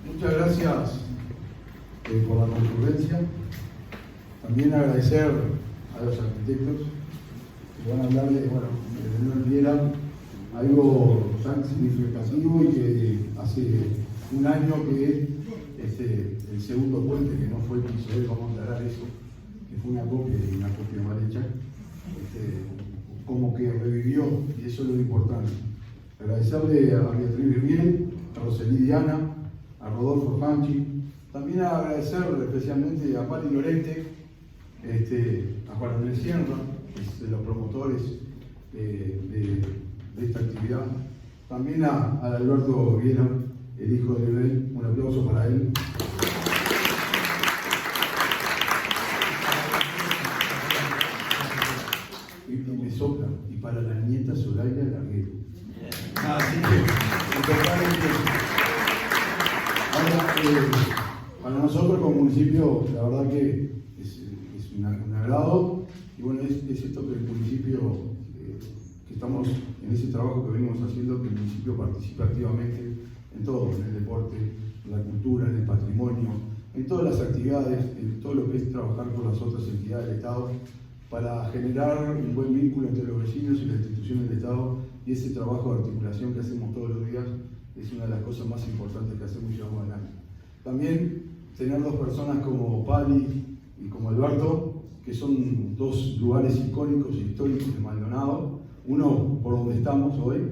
Muchas gracias por la concurrencia. También agradecer a los arquitectos que van a hablar de, que no olvidaran algo tan significativo y que hace un año que el segundo puente, que no fue el piso, vamos a aclarar eso, que fue una copia y una copia mal hecha, como que revivió, y eso es lo importante. Agradecerle a Beatriz Birbiel, a Roseli Diana, a Rodolfo Fanchi, también agradecer especialmente a Pali Lorente, a Juan Andrés Sierra, que es de los promotores de esta actividad, también a Alberto Viera, el hijo de Leonel, un aplauso para él. Y me sopla, y para la nieta Soraya Larguero. Así que, ahora, para nosotros como municipio, la verdad que es un agrado, y bueno, es esto que el municipio, que estamos en ese trabajo que venimos haciendo, que el municipio participe activamente en todo, en el deporte, en la cultura, en el patrimonio, en todas las actividades, en todo lo que es trabajar con las otras entidades del Estado, para generar un buen vínculo entre los vecinos y las instituciones del Estado, y ese trabajo de articulación que hacemos todos los días es una de las cosas más importantes que hacemos y llevamos adelante. También tener dos personas como Pali y como Alberto, que son dos lugares icónicos e históricos de Maldonado, uno por donde estamos hoy,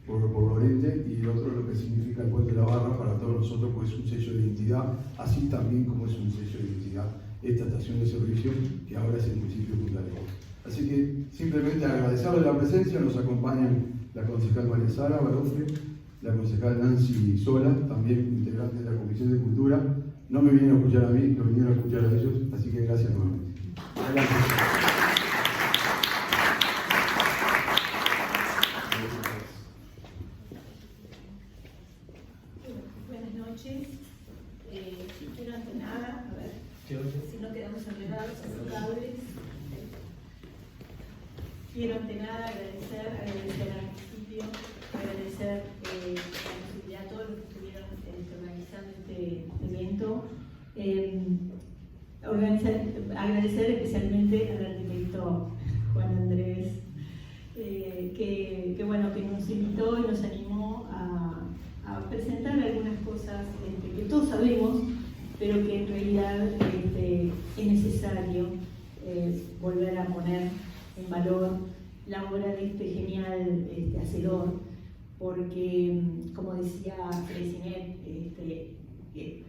por Lorente, y el otro lo que significa el Puente de la Barra para todos nosotros, pues es un sello de identidad, así también como es un sello de identidad esta estación de servicio que ahora es el municipio de Punta Arenas. Así que simplemente agradecerle la presencia, nos acompañan la concejal María Sara Barofre, la concejal Nancy Sola, también integrante de la Comisión de Cultura. No me vinieron a escuchar a mí, lo vinieron a escuchar a ellos, así que gracias nuevamente. Adelante. Buenas noches. Quiero ante nada, a ver, si no quedamos enredados en los cables. Quiero ante nada agradecer al municipio, agradecer la posibilidad a todos los que estuvieron organizando este evento. Agradecer especialmente al arquitecto Juan Andrés, que nos invitó y nos animó a presentar algunas cosas que todos sabemos, pero que en realidad es necesario volver a poner en valor la obra de este genial hacedor, porque, como decía Freycinet,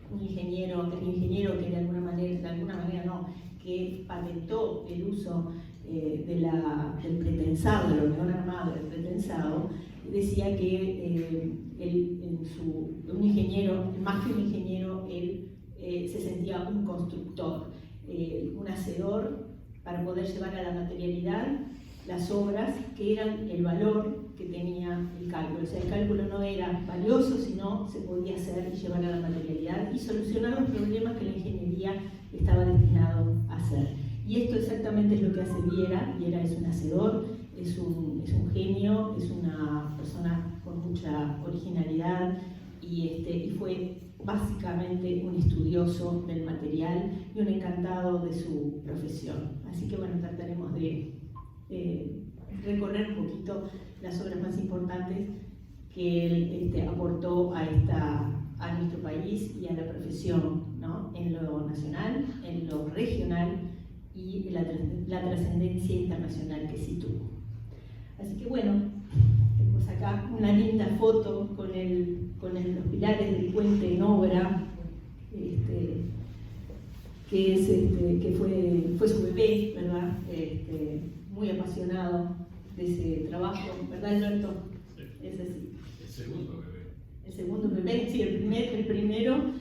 un ingeniero que de alguna manera no, que patentó el uso del pretensado, del hormigón armado, del pretensado, decía que un ingeniero, más que un ingeniero, él se sentía un constructor, un hacedor para poder llevar a la materialidad las obras que eran el valor que tenía el cálculo. O sea, el cálculo no era valioso, sino se podía hacer y llevar a la materialidad y solucionar los problemas que la ingeniería estaba destinado a hacer. Y esto exactamente es lo que hace Viera. Viera es un hacedor, es un genio, es una persona con mucha originalidad y fue básicamente un estudioso del material y un encantado de su profesión. Así que bueno, trataremos de recorrer un poquito las obras más importantes que él aportó a nuestro país y a la profesión, ¿no? En lo nacional, en lo regional y la trascendencia internacional que sí tuvo. Así que bueno, tenemos acá una linda foto con los pilares del puente en obra, que fue su bebé, ¿verdad? Muy apasionado de ese trabajo, ¿verdad, Alberto? Sí. Es así. El segundo bebé. El segundo bebé, sí, el primero,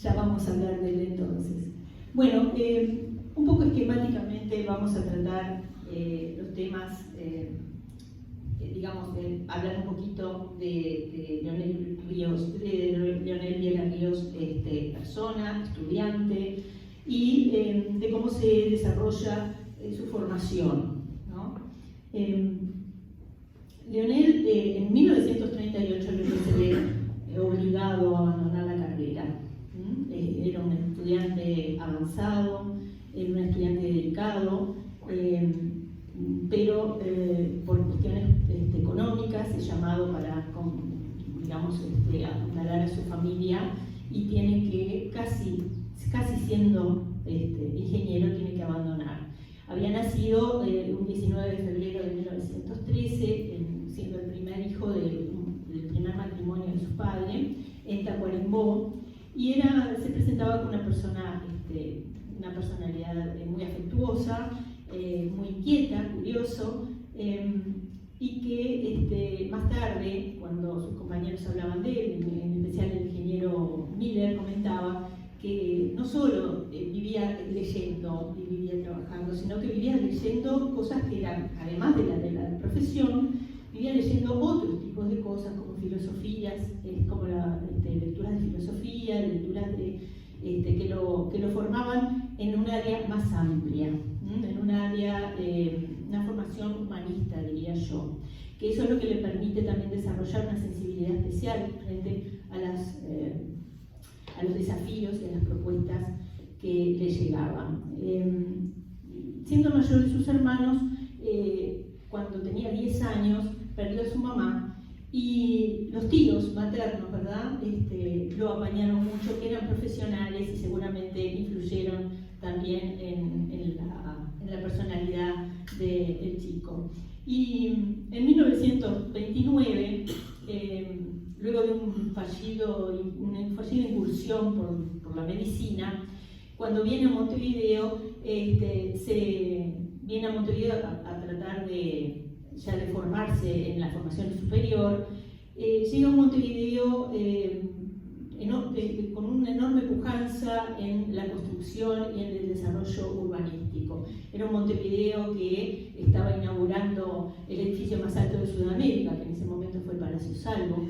ya vamos a hablar de él entonces. Bueno, un poco esquemáticamente vamos a tratar los temas, hablar un poquito de Leonel Viera Ríos, persona, estudiante, y de cómo se desarrolla su formación, ¿no? Leonel, en 1938, digamos, apuntalar a su familia y tiene que, casi siendo ingeniero, tiene que abandonar. Había nacido un 19 de febrero de 1913, siendo el primer hijo del primer matrimonio de su padre, en Tacuarembó, y se presentaba como una personalidad muy afectuosa, muy inquieta, curioso, y que más tarde, cuando sus compañeros hablaban de él, en especial el ingeniero Miller comentaba que no solo vivía leyendo y vivía trabajando, sino que vivía leyendo cosas que eran, además de la profesión, vivía leyendo otros tipos de cosas como filosofías, como lecturas de filosofía, lecturas que lo formaban en un área más amplia, en un área, una formación humanista, diría yo, que eso es lo que le permite también desarrollar una sensibilidad especial frente a los desafíos y a las propuestas que le llegaban. Siendo mayor de sus hermanos, cuando tenía 10 años, perdió a su mamá y los tíos maternos, ¿verdad? Lo apañaron mucho, que eran profesionales y seguramente influyeron también en la personalidad del chico. Y en 1929, luego de una fallida incursión por la medicina, cuando viene a Montevideo, viene a Montevideo a tratar de formarse en la formación superior. Llega a Montevideo con una enorme pujanza en la construcción y en el desarrollo urbanístico. Era un Montevideo que estaba inaugurando el edificio más alto de Sudamérica, que en ese momento fue Palacio Salvo,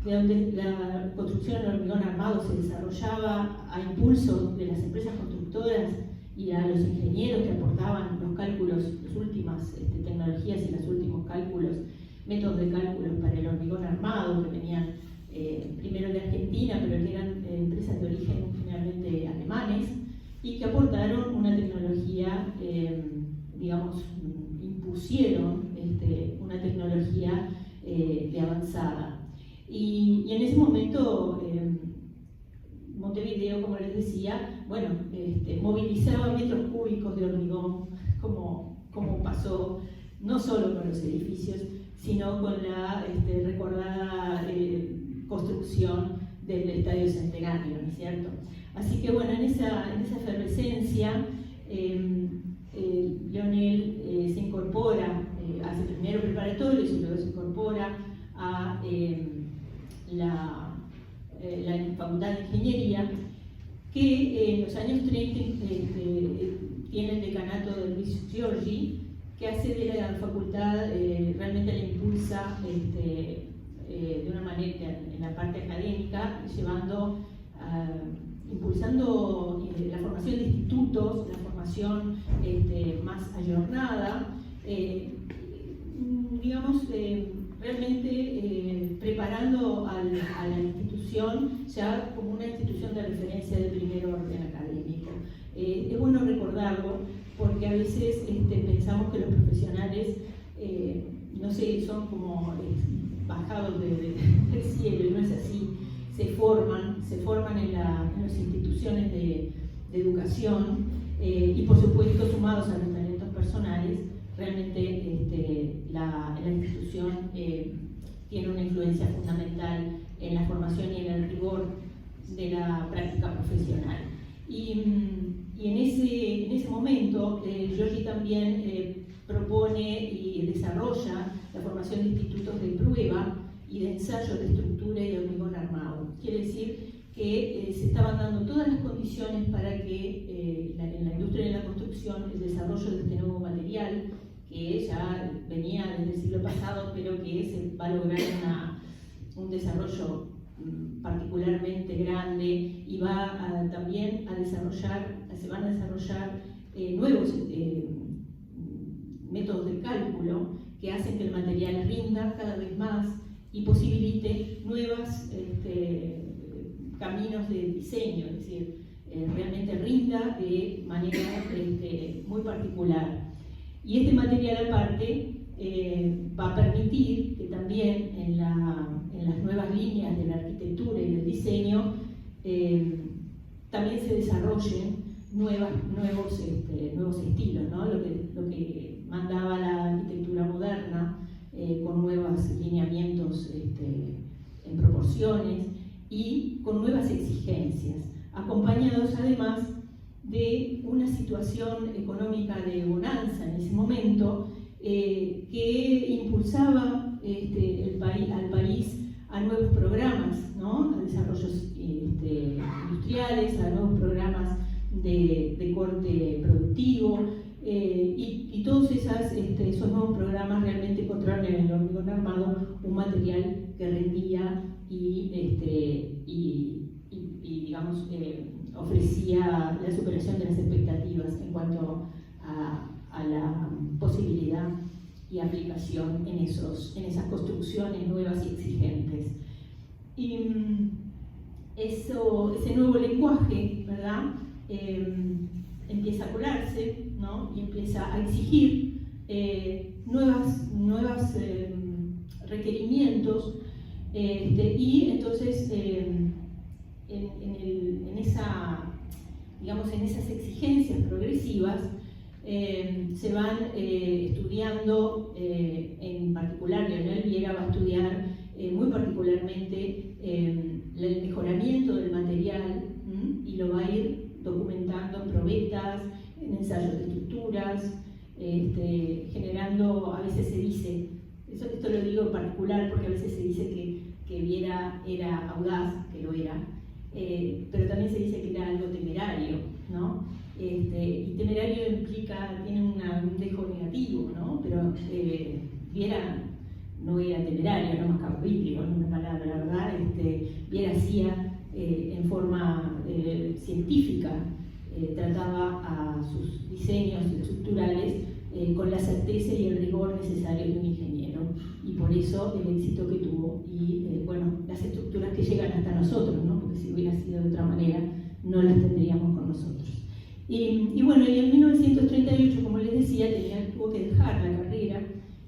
de donde la construcción en hormigón armado se desarrollaba a impulso de las empresas constructoras y a los ingenieros que aportaban los cálculos, las últimas tecnologías y los últimos cálculos, métodos de cálculos para el hormigón armado, que venían primero de Argentina, pero que eran empresas de origen generalmente alemanes, y que aportaron una tecnología, digamos, impusieron una tecnología de avanzada. Y en ese momento, Montevideo, como les decía, bueno, movilizaba metros cúbicos de hormigón, como pasó no solo con los edificios, sino con la recordada construcción del Estadio Centenario, ¿no es cierto? Así que bueno, en esa efervescencia, Leonel se incorpora, hace primero preparatorios y luego se incorpora a la Facultad de Ingeniería, que en los años 30 tiene el decanato de Luis Giorgi, que hace de la facultad, realmente la impulsa de una manera en la parte académica, impulsando la formación de institutos, la formación más ayornada, digamos, realmente preparando a la institución ya como una institución de referencia de primer orden académico. Es bueno recordarlo porque a veces pensamos que los profesionales, no sé, son como bajados del cielo, y no es así. Se forman en las instituciones de educación y por supuesto sumados a los talentos personales. Realmente la institución tiene una influencia fundamental en la formación y en el rigor de la práctica profesional. Y en ese momento, Giorgi también propone y desarrolla la formación de institutos de prueba y de ensayo de estructura y de hormigón armado. Quiere decir que se estaban dando todas las condiciones para que en la industria de la construcción el desarrollo de este nuevo material, que ya venía desde el siglo pasado, pero que se va a lograr un desarrollo particularmente grande, y también se van a desarrollar nuevos métodos de cálculo que hacen que el material rinda cada vez más y posibilite nuevos caminos de diseño, es decir, realmente rinda de manera muy particular. Y este material aparte va a permitir que también en la diseño también se desarrollen nuevos estilos, ¿no? Lo que mandaba la arquitectura moderna, con nuevos lineamientos en proporciones y con nuevas exigencias, acompañados además de una situación económica de bonanza en ese momento, que impulsaba al país a nuevos programas, ¿no? A desarrollos industriales, a nuevos programas de corte productivo, y todos esos nuevos programas realmente encontraron en el hormigón armado un material que rendía y digamos, ofrecía la superación de las expectativas en cuanto a la posibilidad y aplicación en esas construcciones nuevas y exigentes. Y ese nuevo lenguaje, ¿verdad? Empieza a colarse, ¿no? Y empieza a exigir nuevos requerimientos, y entonces en esas exigencias progresivas se van estudiando, en particular Leonel Viera va a estudiar muy particularmente el mejoramiento del material, y lo va a ir documentando en probetas, en ensayos de estructuras, generando, a veces se dice, esto lo digo en particular porque a veces se dice que Viera era audaz, que lo era, pero también se dice que era algo temerario, ¿no? Y temerario tiene un dejo negativo, ¿no? Pero Viera no era temerario, era macabrítico, en una palabra, ¿verdad? Viera hacía en forma científica, trataba a sus diseños estructurales con la certeza y el rigor necesario de un ingeniero, y por eso el éxito que tuvo y bueno, las estructuras que llegan hasta nosotros, ¿no? Porque si hubiera sido de otra manera no las tendríamos con nosotros. Y bueno, y en 1938, como les decía, tuvo que dejar la carrera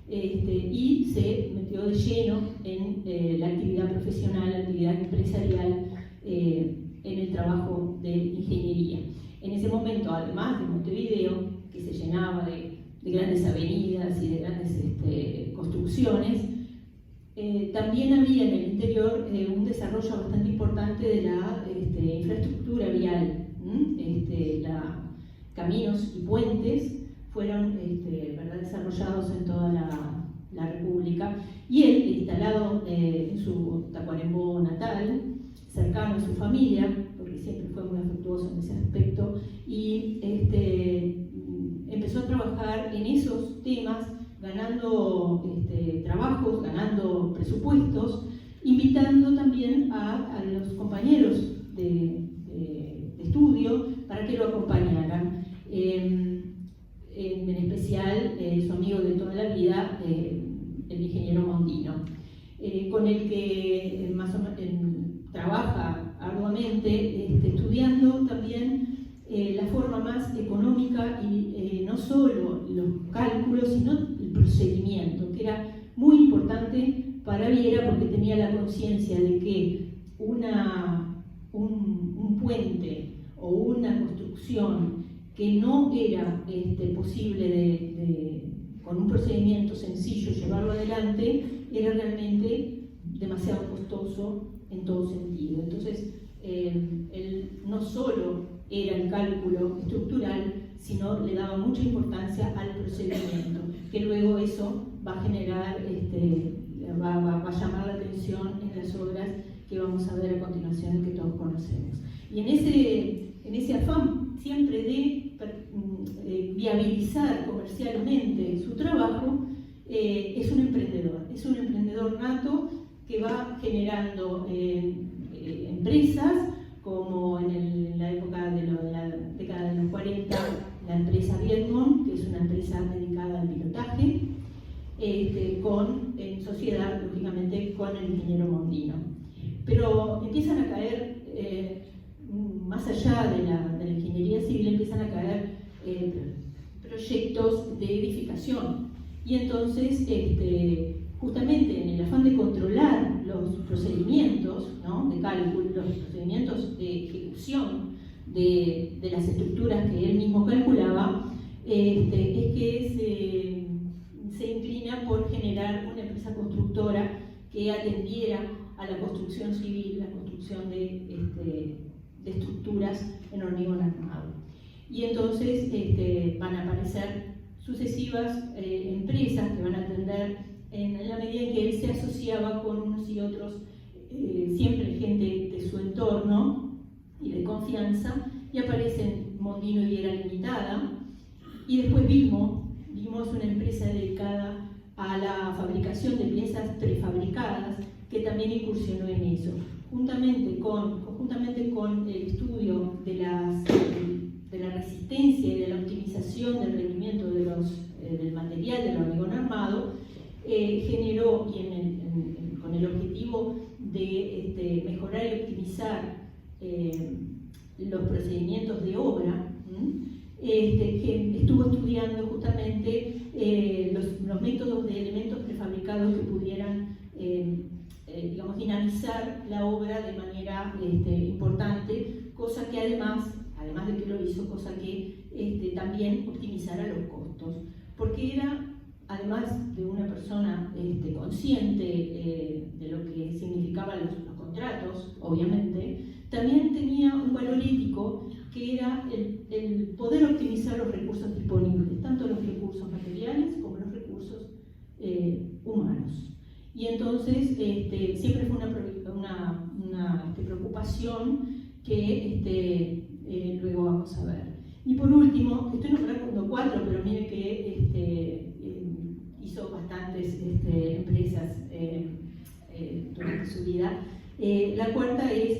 y se metió de lleno en la actividad profesional, la actividad empresarial, en el trabajo de ingeniería. En ese momento, además de Montevideo, que se llenaba de grandes avenidas y de grandes construcciones, también había en el interior un desarrollo bastante importante de la infraestructura vial. Caminos y puentes fueron desarrollados en toda la República, y él, instalado en su Tacuarembó natal, cercano a su familia, porque siempre fue muy afectuoso en ese aspecto, y empezó a trabajar en esos temas, ganando trabajos, ganando presupuestos, invitando también a los compañeros de estudio para que lo acompañaran, en especial su amigo de toda la vida, el ingeniero Mondino, con el que más o menos trabaja arduamente, estudiando también la forma más económica y no solo los cálculos, sino el procedimiento, que era muy importante para Viera, porque tenía la conciencia de que un puente o una construcción que no era posible con un procedimiento sencillo llevarlo adelante, era realmente demasiado costoso en todo sentido. Entonces, él no solo era el cálculo estructural, sino le daba mucha importancia al procedimiento, que luego eso va a generar, va a llamar la atención en las obras que vamos a ver a continuación y que todos conocemos. Y en ese afán siempre de viabilizar comercialmente su trabajo, es un emprendedor nato que va generando empresas, como en la época de la década de los 40, la empresa Viedmont, que es una empresa dedicada al pilotaje, en sociedad, lógicamente, con el ingeniero Mondino. Pero empiezan a caer, más allá de la ingeniería civil, empiezan a caer proyectos de edificación. Y entonces justamente en el afán de controlar los procedimientos, ¿no?, de cálculo, los procedimientos de ejecución de las estructuras que él mismo calculaba, es que se inclina por generar una empresa constructora que atendiera a la construcción civil, la construcción de estructuras en hormigón armado. Y entonces van a aparecer sucesivas empresas que van a atender en la medida en que él se asociaba con unos y otros, siempre gente de su entorno y de confianza, y aparecen Mondino y Viera Limitada, y después vimos una empresa dedicada a la fabricación de piezas prefabricadas que también incursionó en eso, conjuntamente con el estudio de la resistencia y de la optimización del rendimiento del material del hormigón armado. Generó, y con el objetivo de mejorar y optimizar los procedimientos de obra, que estuvo estudiando justamente los métodos de elementos prefabricados que pudieran digamos, dinamizar la obra de manera importante, cosa que además de que lo hizo, cosa que también optimizara los costos, porque era, además de una persona consciente de lo que significaban los contratos, obviamente, también tenía un valor ético que era el poder optimizar los recursos disponibles, tanto los recursos materiales como los recursos humanos. Y entonces siempre fue una preocupación que luego vamos a ver. Y por último, estoy nombrando 4, pero mire que hizo bastantes empresas durante su vida. La cuarta es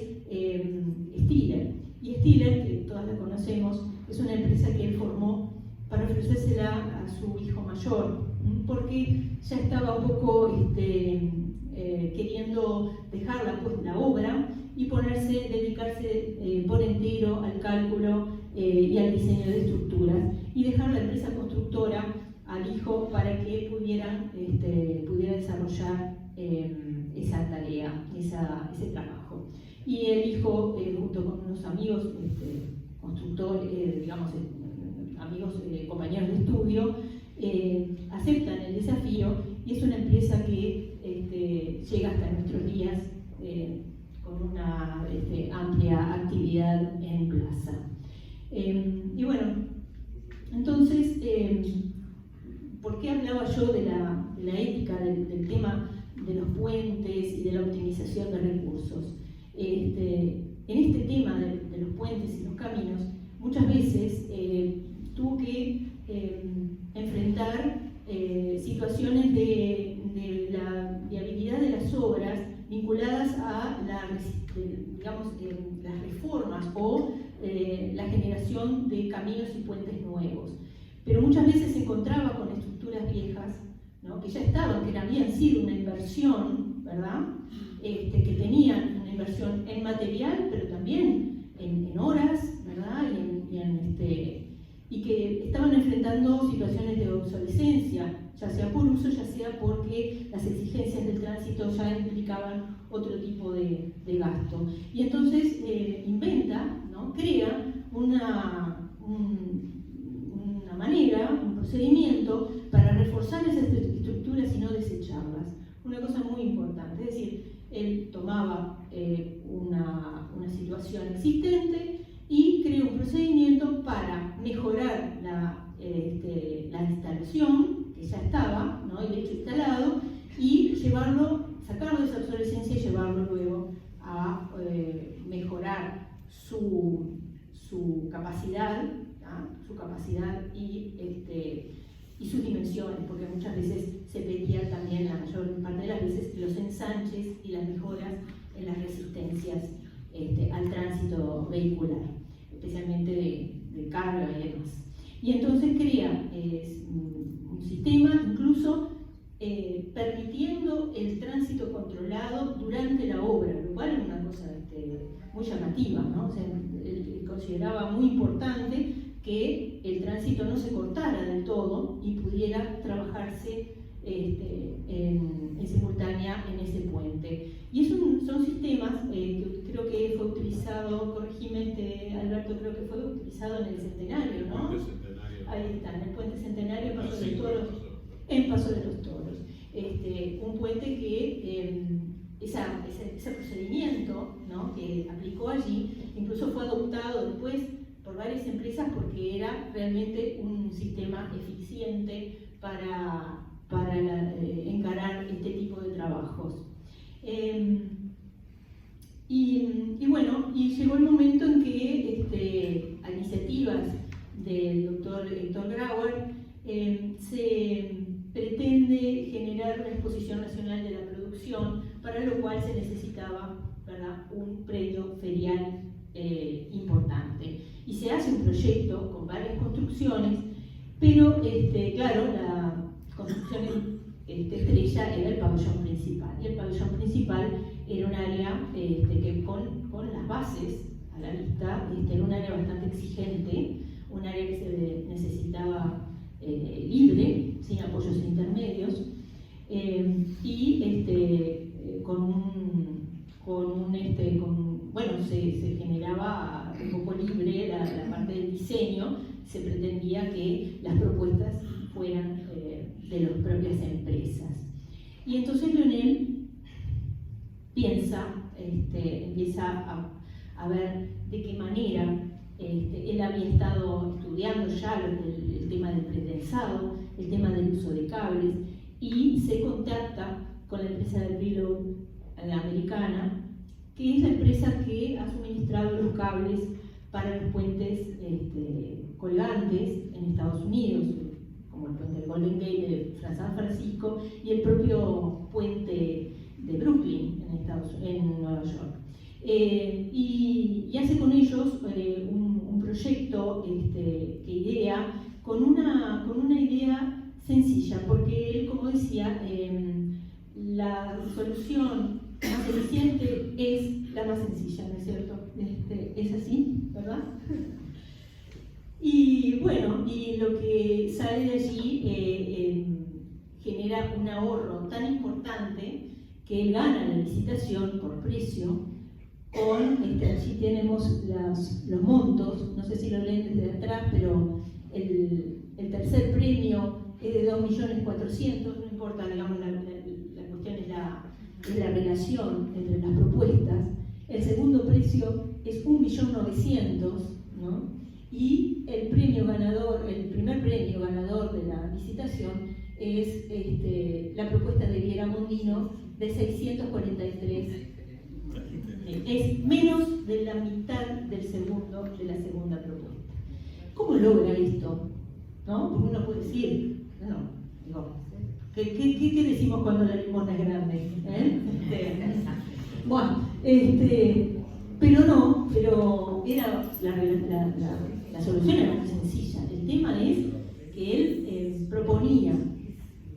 Stiller. Y Stiller, que todas la conocemos, es una empresa que él formó para ofrecérsela a su hijo mayor, porque ya estaba un poco queriendo dejar la obra y dedicarse por entero al cálculo y al diseño de estructuras, y dejar la empresa constructora al hijo para que pudiera desarrollar esa tarea, ese trabajo. Y el hijo, junto con unos amigos constructores, digamos, amigos, compañeros de estudio, aceptan el desafío, y es una empresa que llega hasta nuestros días con una amplia actividad en plaza. Y bueno, entonces, ¿por qué hablaba yo de la ética del tema de los puentes y de la optimización de recursos? En este tema de los puentes y los caminos, muchas veces tuvo que enfrentar situaciones de la viabilidad de las obras vinculadas a las reformas o la generación de caminos y puentes nuevos. Pero muchas veces se encontraba con estructuras viejas, ¿no?, que ya estaban, que habían sido una inversión, ¿verdad?, que tenían una inversión en material, pero también en horas, ¿verdad?, y que estaban enfrentando situaciones de obsolescencia, ya sea por uso, ya sea porque las exigencias del tránsito ya implicaban otro tipo de gasto. Y entonces inventa, ¿no?, crea una manera, un procedimiento para reforzar esas estructuras y no desecharlas. Una cosa muy importante, es decir, él tomaba una situación existente y creó un procedimiento para mejorar la instalación, que ya estaba, ¿no?, el hecho instalado, y sacarlo de esa obsolescencia y llevarlo luego a mejorar su capacidad, ¿no?, su capacidad y sus dimensiones, porque muchas veces se pedía también, la mayor parte de las veces, los ensanches y las mejoras en las resistencias al tránsito vehicular, especialmente de carga y demás. Y entonces crea un sistema incluso permitiendo el tránsito controlado durante la obra, lo cual es una cosa muy llamativa, ¿no? O sea, él consideraba muy importante que el tránsito no se cortara del todo y pudiera trabajarse en simultánea en ese puente. Y son sistemas que creo que fue utilizado, corregime Alberto, creo que fue utilizado en el Centenario, ¿no? Ahí está, en el puente Centenario, en Paso de los Toros. Un puente que ese procedimiento, ¿no?, que aplicó allí, incluso fue adoptado después por varias empresas porque era realmente un sistema eficiente para encarar este tipo de trabajos. Y bueno, y llegó el momento en que a iniciativas del doctor Héctor Grauer se pretende generar una exposición nacional de la producción, para lo cual se necesitaba, ¿verdad?, un predio ferial importante. Y se hace un proyecto con varias construcciones, pero claro, la construcción estrella era el pabellón principal. Y el pabellón principal era un área que con las bases a la vista, era un área bastante exigente, un área que se necesitaba libre, sin apoyos intermedios, bueno, se generaba un poco libre la parte del diseño. Se pretendía que las propuestas fueran de las propias empresas. Y entonces Leonel empieza a ver de qué manera él había estado estudiando ya el tema del pretensado, el tema del uso de cables, y se contacta con la empresa de Brillo americana, que es la empresa que ha suministrado los cables para los puentes colgantes en Estados Unidos, como el puente del Golden Gate de San Francisco y el propio puente de Brooklyn en Nueva York. Y hace con ellos un proyecto que idea con una idea sencilla, porque él, como decía, la solución más eficiente es la más sencilla, ¿no es cierto? Es así, ¿verdad? Y bueno, y lo que sale de allí genera un ahorro tan importante que él gana la licitación por precio. Allí tenemos los montos, no sé si lo leen desde atrás, pero el tercer premio es de 2.400.000, no importa, digamos, la cuestión es la relación entre las propuestas. El segundo precio es 1.900.000, ¿no? Y el premio ganador, el primer premio ganador de la licitación es la propuesta de Viera Mondino de 643. Es menos de la mitad de la segunda propuesta. ¿Cómo logra esto? ¿No? Porque uno puede decir, ¿qué decimos cuando la limosna es grande? Bueno, pero era la solución era muy sencilla. El tema es que él proponía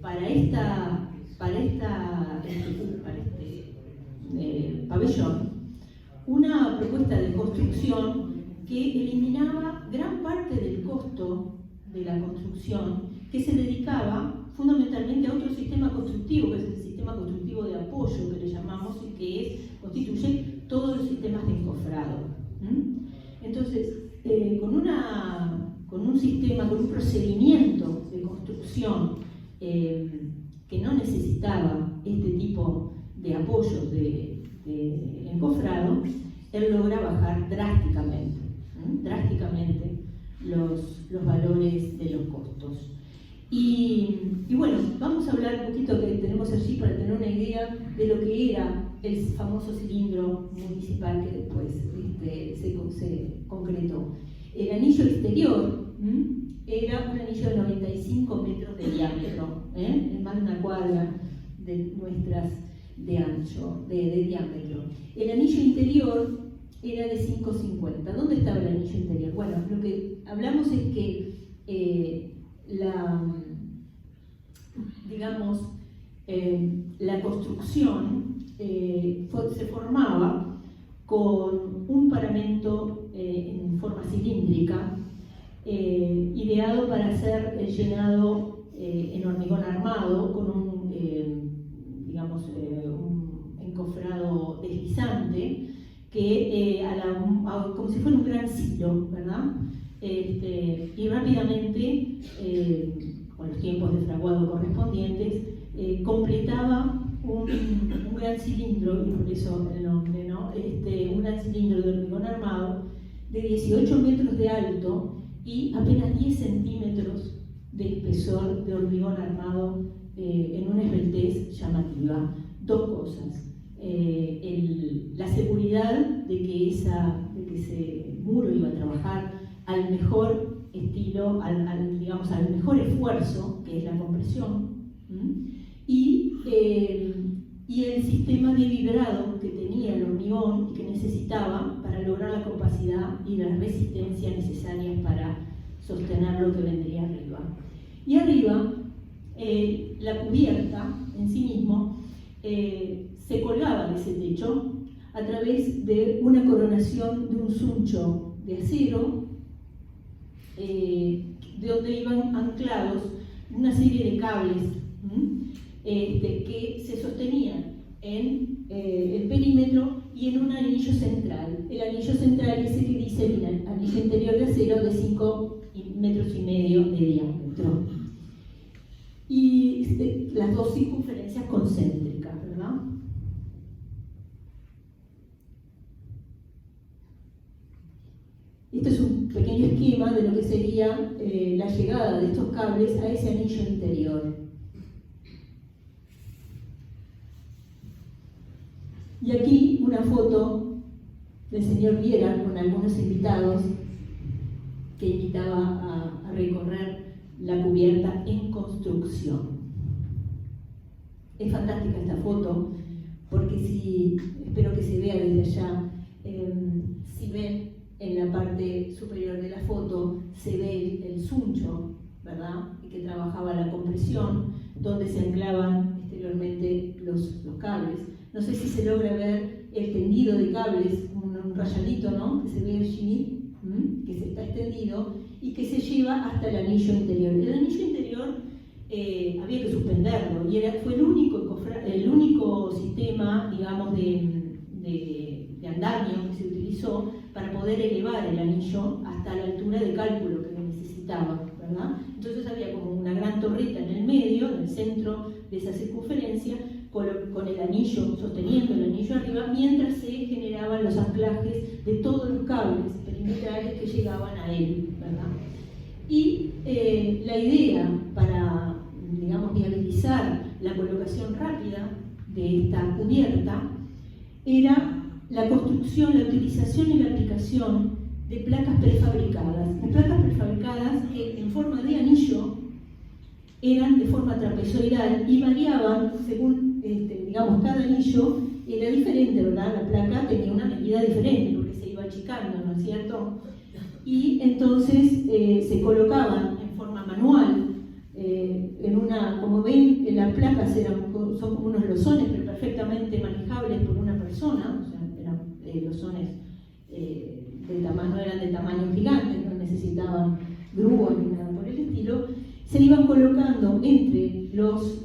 para este pabellón una propuesta de construcción que eliminaba gran parte del costo de la construcción, que se dedicaba fundamentalmente a otro sistema constructivo, que es el sistema constructivo de apoyo, que le llamamos, y que constituye todos los sistemas de encofrado. Entonces, con un sistema, con un procedimiento de construcción que no necesitaba este tipo de apoyos de encofrado, él logra bajar drásticamente los valores de los costos. Y bueno, vamos a hablar un poquito que tenemos allí para tener una idea de lo que era el famoso cilindro municipal que después se concretó. El anillo exterior era un anillo de 95 metros de diámetro, más de una cuadra de ancho, de diámetro. El anillo interior era de 5,50. ¿Dónde estaba el anillo interior? Bueno, lo que hablamos es que la construcción se formaba con un paramento en forma cilíndrica, ideado para ser llenado en hormigón armado con un, digamos, un encofrado deslizante que como si fuera un gran silo, ¿verdad? Y rápidamente, con los tiempos de fraguado correspondientes, completaba un gran cilindro, y por eso el nombre, ¿no? Un gran cilindro de hormigón armado de 18 metros de alto y apenas 10 centímetros de espesor de hormigón armado, en una esbeltez llamativa. Dos cosas: la seguridad de que ese muro iba a trabajar al mejor estilo, digamos, al mejor esfuerzo, que es la compresión, y el sistema de vibrado que tenía el hormigón y que necesitaba para lograr la capacidad y la resistencia necesarias para sostener lo que vendría arriba. Y arriba, la cubierta en sí mismo se colgaba de ese techo a través de una coronación de un suncho de acero, de donde iban anclados una serie de cables que se sostenían en el perímetro y en un anillo central. El anillo central es el que dice el anillo interior de acero de 5,5 metros de diámetro. Y las dos circunferencias concéntricas, ¿verdad? Este es un pequeño esquema de lo que sería la llegada de estos cables a ese anillo interior. Y aquí una foto del señor Viera con algunos invitados que invitaba a recorrer la cubierta en construcción. Es fantástica esta foto porque espero que se vea desde allá, si ven en la parte superior de la foto, se ve el suncho, ¿verdad? Y que trabajaba la compresión, donde se anclaban exteriormente los cables. No sé si se logra ver el tendido de cables, un rayadito, ¿no? Que se ve allí, que se está extendido y que se lleva hasta el anillo interior. El anillo interior había que suspenderlo y fue el único sistema, digamos, de andamio que se utilizó para poder elevar el anillo hasta la altura de cálculo que necesitaba, ¿verdad? Entonces había como una gran torreta en el medio, en el centro de esa circunferencia, con el anillo, sosteniendo el anillo arriba, mientras se generaban los anclajes de todos los cables perimetrales que llegaban a él, ¿verdad? Y la idea para, digamos, viabilizar la colocación rápida de esta cubierta era la construcción, la utilización y la aplicación de placas prefabricadas. Las placas prefabricadas que en forma de anillo eran de forma trapezoidal y variaban según, digamos, cada anillo era diferente, ¿verdad? La placa tenía una medida diferente porque se iba achicando, ¿no es cierto? Y entonces se colocaban en forma manual, como ven, las placas son como unos lozones, pero perfectamente manejables por una persona, o sea, eran lozones no eran de tamaño gigante, no necesitaban grúas ni nada por el estilo. Se iban colocando entre los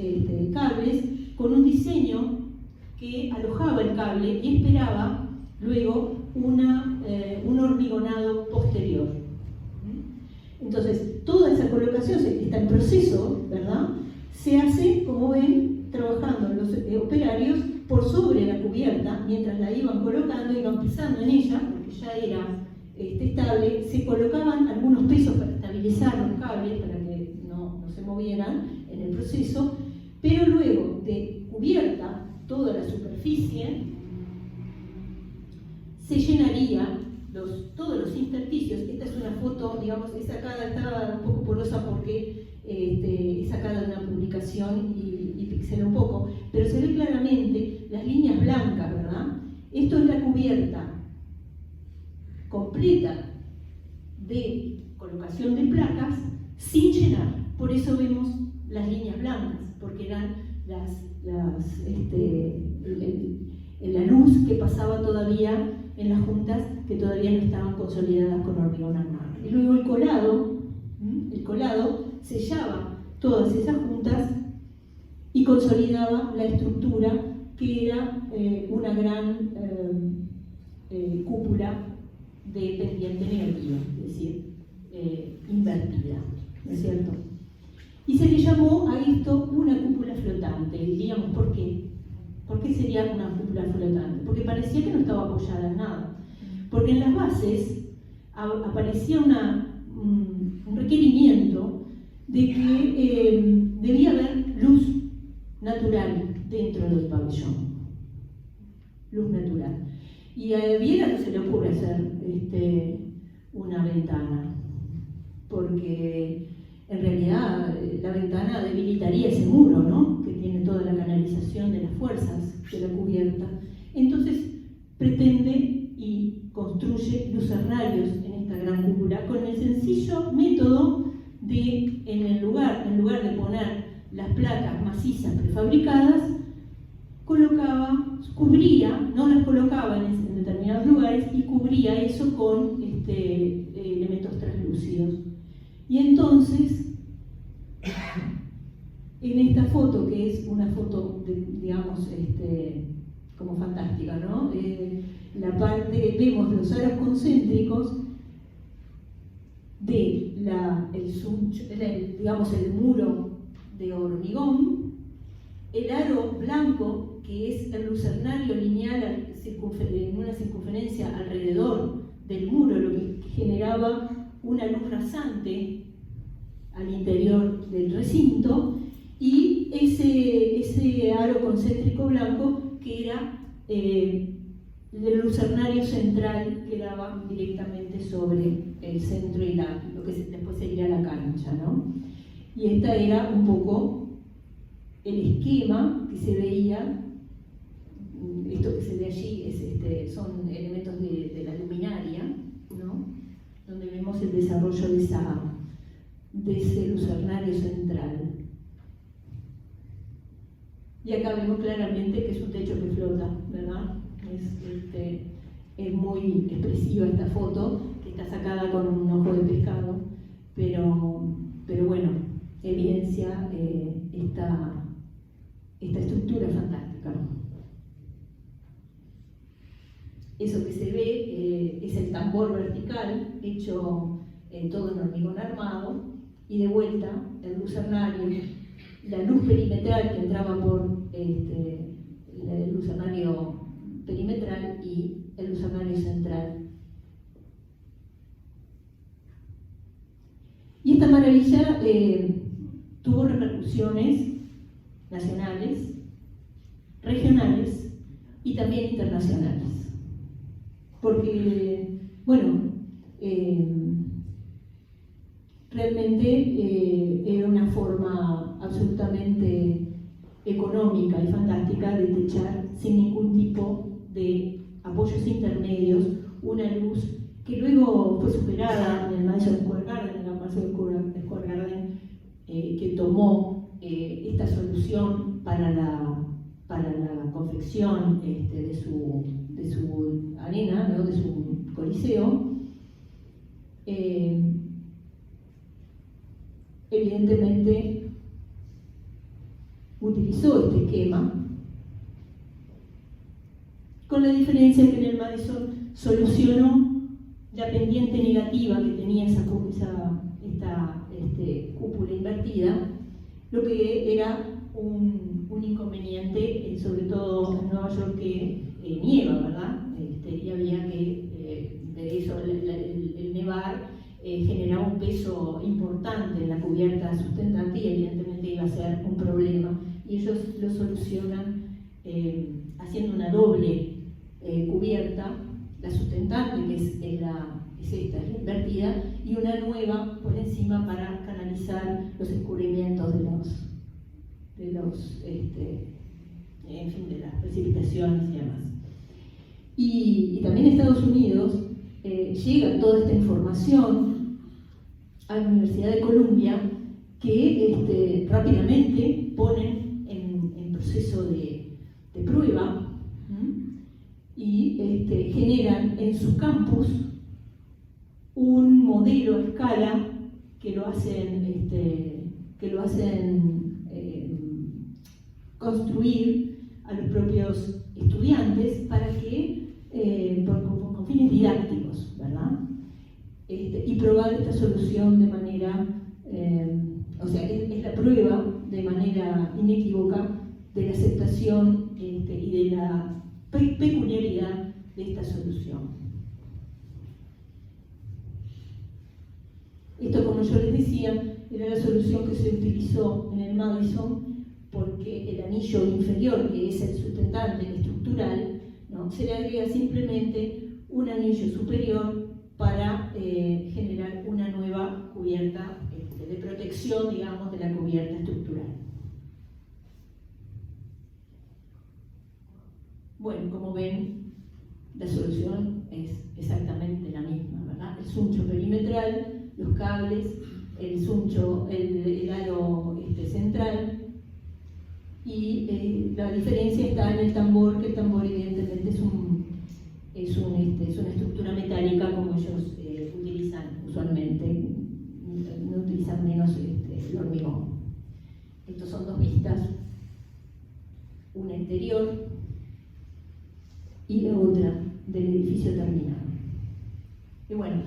cables con un diseño que alojaba el cable y esperaba luego un hormigonado posterior. Entonces, toda esa colocación está en proceso, ¿verdad? Se hace, como ven, trabajando los operarios por sobre la cubierta, mientras la iban colocando, iban pisando en ella, porque ya era estable, se colocaban algunos pesos para estabilizar los cables, para que no se movieran en el proceso, pero luego de cubierta toda la superficie, se llenaría todos los intersticios. Esta es una foto, digamos, es sacada, estaba un poco porosa porque es sacada de una publicación y pixela un poco, pero se ve claramente las líneas blancas, ¿verdad? Esto es la cubierta completa de colocación de placas sin llenar. Por eso vemos las líneas blancas, porque eran la luz que pasaba todavía en las juntas que todavía no estaban consolidadas con hormigón armado. Y luego el colado sellaba todas esas juntas y consolidaba la estructura que era una gran cúpula de pendiente negativa, es decir, invertida, ¿no es cierto? Y se le llamó a esto una cúpula flotante. Diríamos, ¿por qué? ¿Por qué sería una cúpula flotante? Porque parecía que no estaba apoyada en nada. Porque en las bases aparecía un requerimiento de que debía haber luz natural dentro del pabellón. Luz natural. Y a Viera no se le ocurre hacer una ventana, porque en realidad la ventana debilitaría ese muro, ¿no?, que tiene toda la canalización de las fuerzas de la cubierta. Entonces pretende y construye lucernarios en esta gran cúpula con el sencillo método de, en lugar de poner las placas macizas prefabricadas, cubría, no las colocaba en determinados lugares y cubría eso con elementos translúcidos. Y entonces, en esta foto, que es una foto, digamos, como fantástica, ¿no? La parte, vemos los aros concéntricos de digamos, el muro de hormigón, el aro blanco, que es el lucernario lineal en una circunferencia alrededor del muro, lo que generaba una luz rasante al interior del recinto, y ese aro concéntrico blanco que era el lucernario central, que daba directamente sobre el centro y lo que después sería la cancha, ¿no? Y esta era un poco el esquema que se veía. Esto que se ve allí son elementos de la luminaria, ¿no?, donde vemos el desarrollo de ese lucernario central. Y acá vemos claramente que es un techo que flota, ¿verdad? Es muy expresiva esta foto, que está sacada con un ojo de pescado, pero bueno, evidencia esta estructura fantástica. Eso que se ve es el tambor vertical, hecho todo en hormigón armado, y de vuelta el lucernario, la luz perimetral que entraba por el lucernario perimetral y el lucernario central. Y esta maravilla tuvo repercusiones nacionales, regionales y también internacionales. Porque, bueno, realmente era una forma absolutamente económica y fantástica de techar sin ningún tipo de apoyos intermedios una luz que luego fue superada en el Madison Square Garden, en la Madison Square Garden, que tomó esta solución para la confección de su arena, ¿no?, de su coliseo. Evidentemente utilizó este esquema, con la diferencia que en el Madison solucionó la pendiente negativa que tenía esta cúpula invertida, lo que era un inconveniente, sobre todo en Nueva York, que nieva, ¿verdad? Y había que, de eso, el nevar generaba un peso importante en la cubierta sustentante y evidentemente iba a ser un problema. Y ellos lo solucionan haciendo una doble cubierta, la sustentante, que es esta, es invertida, y una nueva por encima para canalizar los escurrimientos de las precipitaciones y demás. Y también en Estados Unidos llega toda esta información a la Universidad de Columbia, que rápidamente ponen en proceso de prueba y generan en su campus un modelo a escala que lo hacen que lo hacen construir a los propios estudiantes para que, con fines didácticos, ¿verdad? Y probar esta solución de manera, o sea, es la prueba de manera inequívoca de la aceptación y de la peculiaridad de esta solución. Esto, como yo les decía, era la solución que se utilizó en el Madison porque el anillo inferior, que es el sustentante, el estructural, ¿no? Se le agrega simplemente un anillo superior para generar una nueva cubierta de protección, digamos, de la cubierta estructural. Bueno, como ven, la solución es exactamente la misma, ¿verdad? El suncho perimetral, los cables, el suncho, el aro central, y la diferencia está en el tambor, que el tambor evidentemente es una estructura metálica como ellos utilizan usualmente, no utilizan menos el hormigón. Estos son dos vistas, una exterior y la otra del edificio terminado. Y bueno,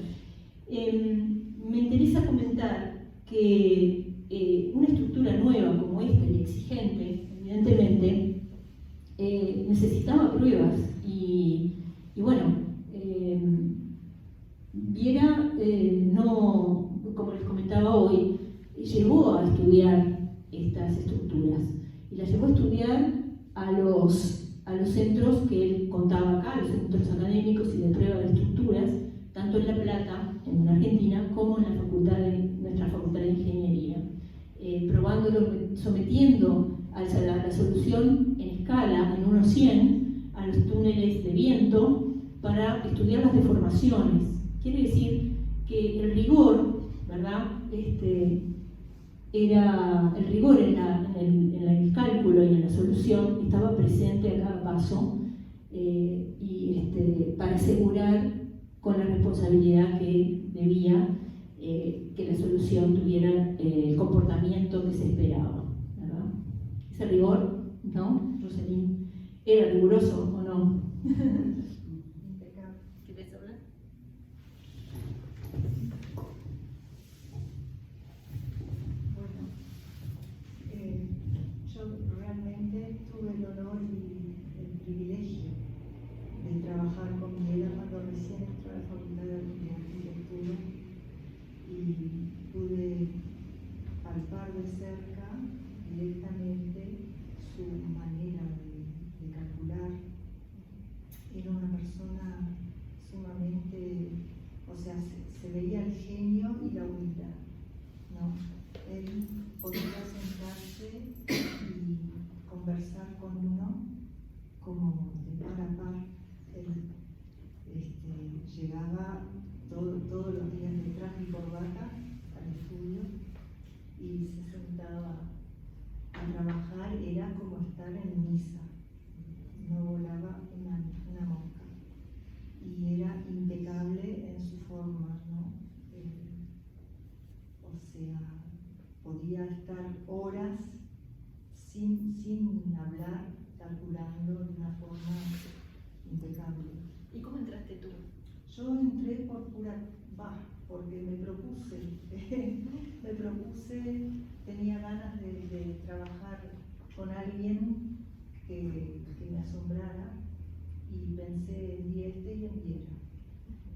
me interesa comentar que una estructura nueva como esta y exigente, evidentemente, necesitaba pruebas y bueno, Viera, no, como les comentaba hoy, llevó a estudiar estas estructuras y las llevó a estudiar a los centros que él contaba acá, los centros académicos y de prueba de estructuras, tanto en La Plata, en Argentina, como en nuestra Facultad de Ingeniería, probándolo, sometiendo a la solución en escala, en 1:100, a los túneles de viento para estudiar las deformaciones. Quiere decir que el rigor, ¿verdad? El rigor en el cálculo y en la solución estaba presente a cada paso para asegurar con la responsabilidad que debía que la solución tuviera el comportamiento que se esperaba, ¿verdad? Ese rigor, ¿no, Roselín? ¿Era riguroso o no? ¿Quieres hablar? Bueno, yo realmente tuve el honor y el privilegio de trabajar con Viera cuando recién entró a la Facultad de Arquitectura y pude palpar de cerca directamente su manera de calcular. Era una persona sumamente, o sea, se veía el genio y la humildad, ¿no? Él podía sentarse y conversar con uno como de par a par. Él llegaba todos los días de traje y corbata al estudio y se sentaba a trabajar, era como estar en misa, no volaba una mosca y era impecable en su forma, ¿no? O sea, podía estar horas sin hablar, calculando de una forma impecable. ¿Y cómo entraste tú? Yo entré por porque me propuse, tenía ganas de trabajar con alguien que me asombrara y pensé en Dieste y en Viera.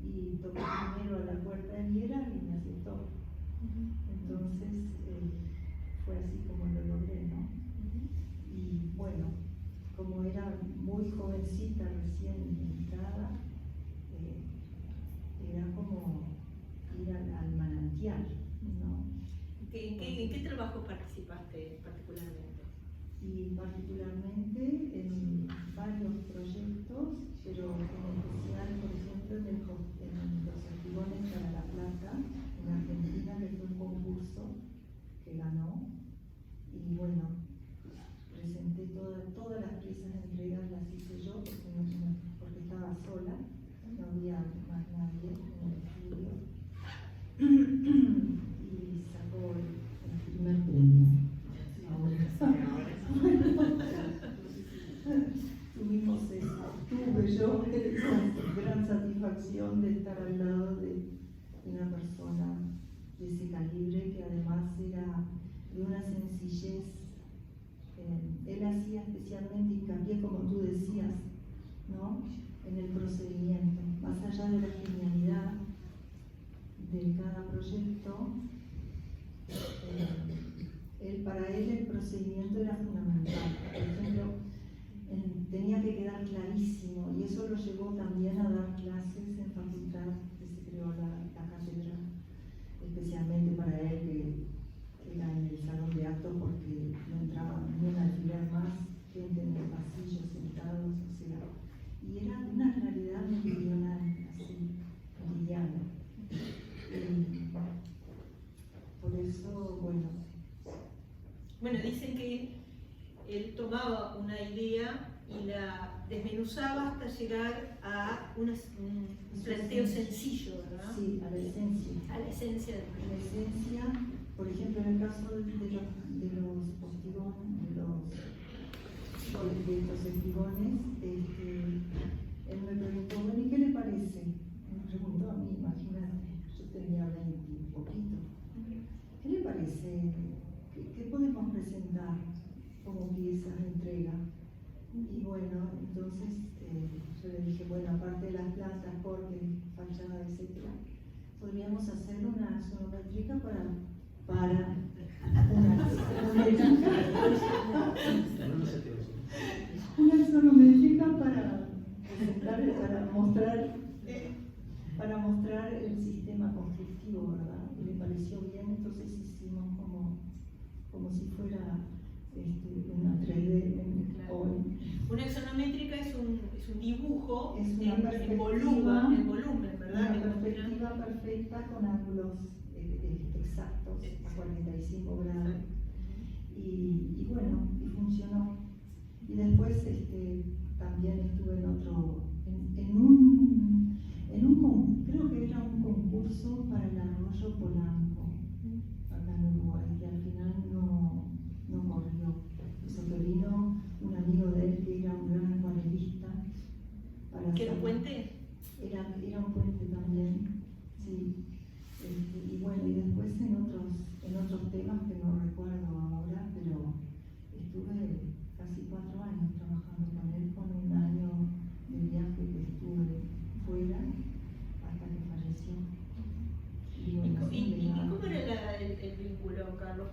Y toqué primero a la puerta de Viera y me aceptó. Entonces fue así como lo logré, ¿no? Y bueno, como era muy jovencita, recién entrada, era como ir al manantial, ¿no? ¿En qué trabajo participaste particularmente? Y particularmente en varios proyectos, pero en especial, por ejemplo, en los espigones para La Plata, en Argentina, que fue un concurso que ganó. Y bueno, presenté todas las piezas de entrega, las hice yo porque estaba sola, no había más nadie en el estudio. Y sacó el primer premio. esa gran satisfacción de estar al lado de una persona de ese calibre, que además era de una sencillez. Él hacía especialmente hincapié, como tú decías, ¿no?, en el procedimiento, más allá de la genialidad de cada proyecto. Para él el procedimiento era fundamental. Por ejemplo, tenía que quedar clarísimo, y eso lo llevó también a dar clases en facultad, que se creó la cátedra especialmente para él, que era en el salón de actos, porque no entraba ni un alfiler más, gente en el pasillo sentados, o sea, y era una realidad meridional, así, meridiana. Por eso, Bueno, dicen que él tomaba una idea y la desmenuzaba hasta llegar a un planteo sencillo, ¿verdad? Sí, a la esencia. A la esencia del La proyecto. esencia, por ejemplo, en el caso de los postigones, de estos espigones, él me preguntó, bueno, ¿y qué le parece? Me preguntó a mí, imagínate, yo tenía 20 y poquito. ¿Qué le parece? ¿Qué podemos presentar como pieza de entrega? Y bueno, entonces yo le dije, bueno, aparte de las plantas, corte, fachada, etc., podríamos hacer una sonométrica para una sonométrica para mostrar el sistema constructivo, ¿verdad? Y le pareció bien, entonces hicimos como si fuera una 3D. Una exonométrica es un dibujo Es una en volumen, ¿verdad? Una perspectiva perfecta con ángulos exactos a 45 grados. Y bueno, y funcionó. Y después también estuve creo que era un concurso para el Arroyo Polanco, acá en Uruguay, que al final no corrió. Eso que vino un amigo de él que era un gran acuarelista. ¿Que era un puente? Era un puente también, sí. Y bueno, y después en otros temas que no recuerdo ahora, pero estuve casi 4 años trabajando con él, con un año de viaje que estuve fuera hasta que falleció. ¿Y cómo era el vínculo, Carlos,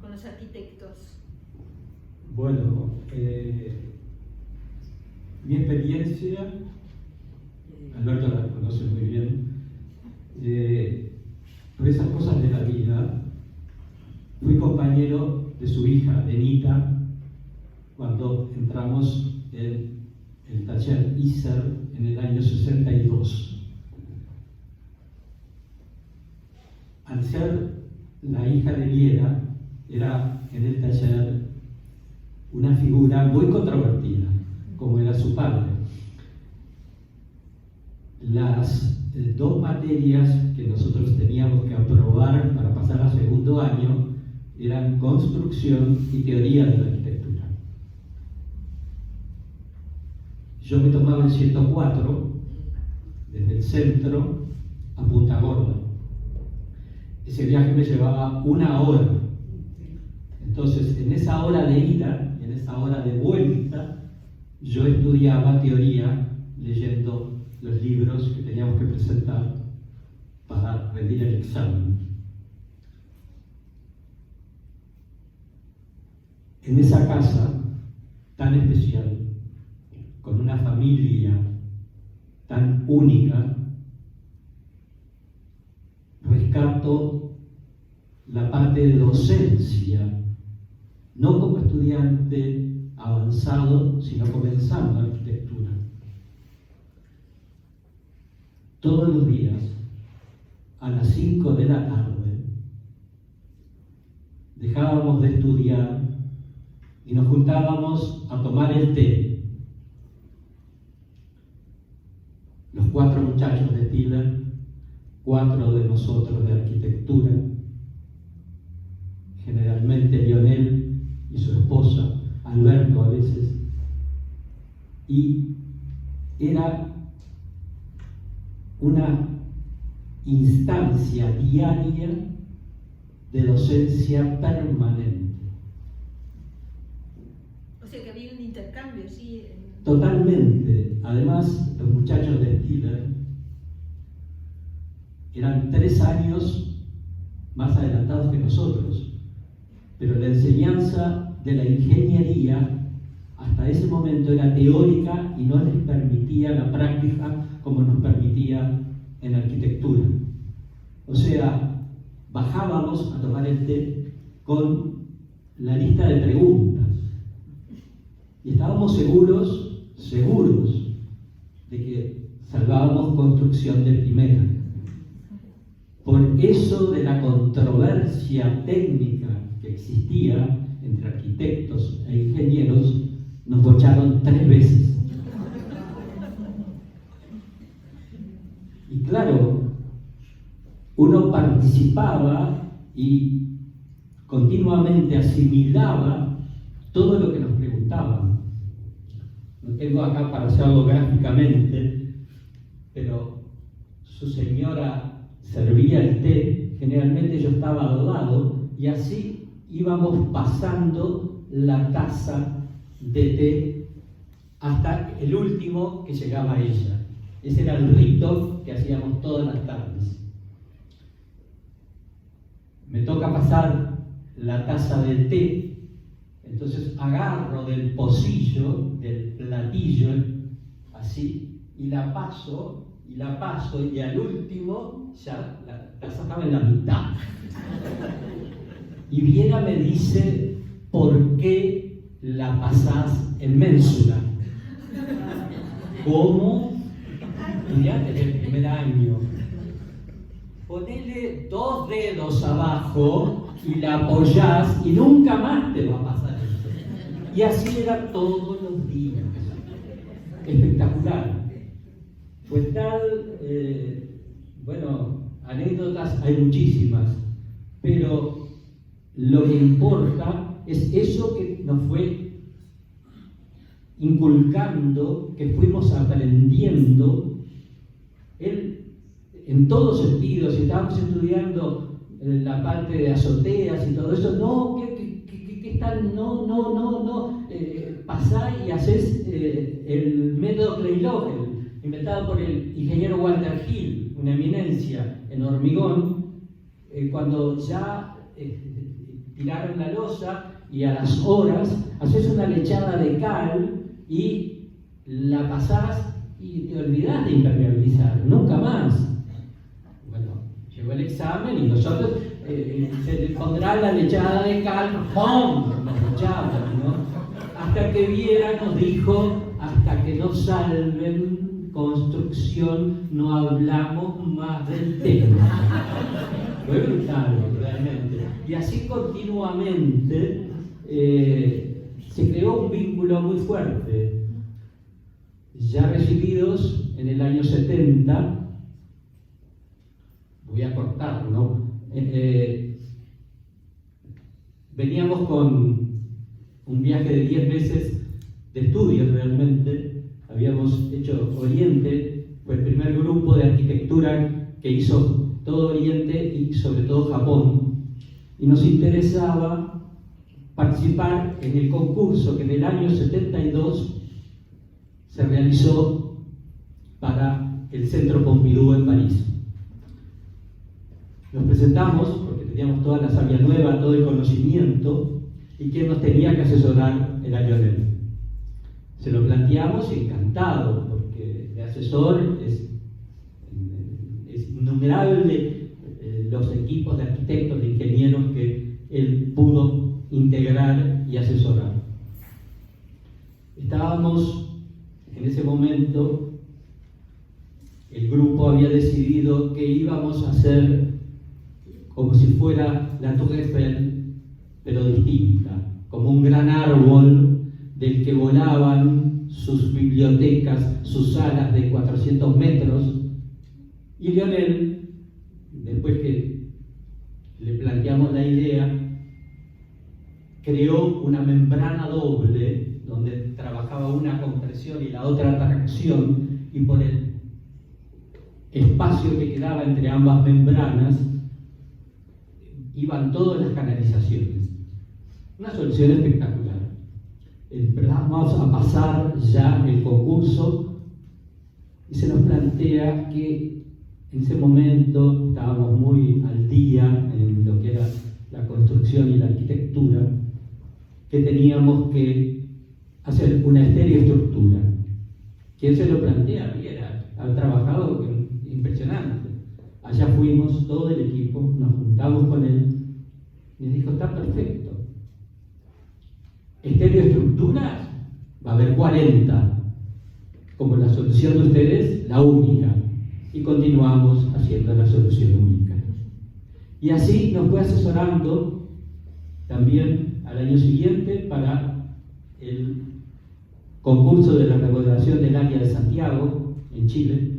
con los arquitectos? Bueno, mi experiencia, Alberto la conoce muy bien, por esas cosas de la vida, fui compañero de su hija, Benita, cuando entramos en el taller ISER en el año 62. Al ser la hija de Viera, era en el taller una figura muy controvertida, como era su padre. Las 2 materias que nosotros teníamos que aprobar para pasar a segundo año eran construcción y teoría de la arquitectura. Yo me tomaba el 104 desde el centro a Punta Gorda. Ese viaje me llevaba 1 hora. Entonces, en esa hora de ida, en esa hora de vuelta, yo estudiaba teoría leyendo los libros que teníamos que presentar para rendir el examen. En esa casa tan especial, con una familia tan única, rescato la parte de docencia, no como estudiante avanzado, sino comenzando arquitectura. Todos los días, a las 5 de la tarde, dejábamos de estudiar y nos juntábamos a tomar el té. Los 4 muchachos de Tiller, 4 de nosotros de arquitectura, generalmente Lionel y su esposa, Alberto a veces, y era una instancia diaria de docencia permanente. O sea que había un intercambio, sí. Totalmente. Además, los muchachos de Stiller eran 3 años más adelantados que nosotros, pero la enseñanza de la ingeniería hasta ese momento era teórica y no les permitía la práctica como nos permitía en la arquitectura. O sea, bajábamos a tomar el té con la lista de preguntas y estábamos seguros de que salvábamos construcción de primera. Por eso de la controversia técnica que existía entre arquitectos e ingenieros, nos bocharon 3 veces. Y claro, uno participaba y continuamente asimilaba todo lo que nos preguntaban. No tengo acá para hacerlo gráficamente, pero su señora servía el té, generalmente yo estaba al lado y así íbamos pasando la taza de té hasta el último que llegaba a ella. Ese era el rito que hacíamos todas las tardes. Me toca pasar la taza de té, entonces agarro del pocillo, del platillo, así, y la paso, y al último ya la taza estaba en la mitad. Y Viera me dice, ¿por qué la pasás en ménsula? ¿Cómo? Mirá, desde el primer año. Ponele 2 dedos abajo y la apoyás y nunca más te va a pasar eso. Y así era todos los días. Espectacular. Pues tal, bueno, anécdotas hay muchísimas, pero lo que importa es eso que nos fue inculcando, que fuimos aprendiendo en todos sentidos. Si estábamos estudiando la parte de azoteas y todo eso, no, ¿qué tal? No, pasá y hacés el método Clay-Logel, inventado por el ingeniero Walter Hill, una eminencia en hormigón, cuando ya tiraron la losa y a las horas haces una lechada de cal y la pasás y te olvidás de impermeabilizar, nunca más. Bueno, llegó el examen y nosotros se le pondrá la lechada de cal, ¡pum! Nos echamos, ¿no? Hasta que Viera nos dijo, hasta que no salven construcción, no hablamos más del tema. Fue brutal, realmente. Y así continuamente se creó un vínculo muy fuerte. Ya recibidos en el año 70, voy a cortar, ¿no? Veníamos con un viaje de 10 meses de estudios realmente. Habíamos hecho Oriente, fue el primer grupo de arquitectura que hizo todo Oriente y sobre todo Japón. Y nos interesaba participar en el concurso que en el año 72 se realizó para el Centro Pompidou en París. Nos presentamos porque teníamos toda la savia nueva, todo el conocimiento, y quien nos tenía que asesorar era Lionel. Se lo planteamos encantado, porque de asesor es innumerable los equipos de arquitectos, de ingenieros que él pudo integrar y asesorar. Estábamos en ese momento, el grupo había decidido que íbamos a hacer como si fuera la Tour Eiffel, pero distinta, como un gran árbol del que volaban sus bibliotecas, sus salas de 400 metros. Y Lionel, después que le planteamos la idea, creó una membrana doble donde trabajaba una compresión y la otra tracción, y por el espacio que quedaba entre ambas membranas iban todas las canalizaciones. Una solución espectacular. Empezamos a pasar ya el concurso y se nos plantea que en ese momento estábamos muy al día en lo que era la construcción y la arquitectura, que teníamos que hacer una estereoestructura. ¿Quién se lo plantea? Viera, ha trabajado impresionante. Allá fuimos, todo el equipo, nos juntamos con él y nos dijo, está perfecto. Estereoestructuras, va a haber 40. Como la solución de ustedes, la única. Y continuamos haciendo la solución única. Y así nos fue asesorando también al año siguiente para el concurso de la remodelación del área de Santiago, en Chile.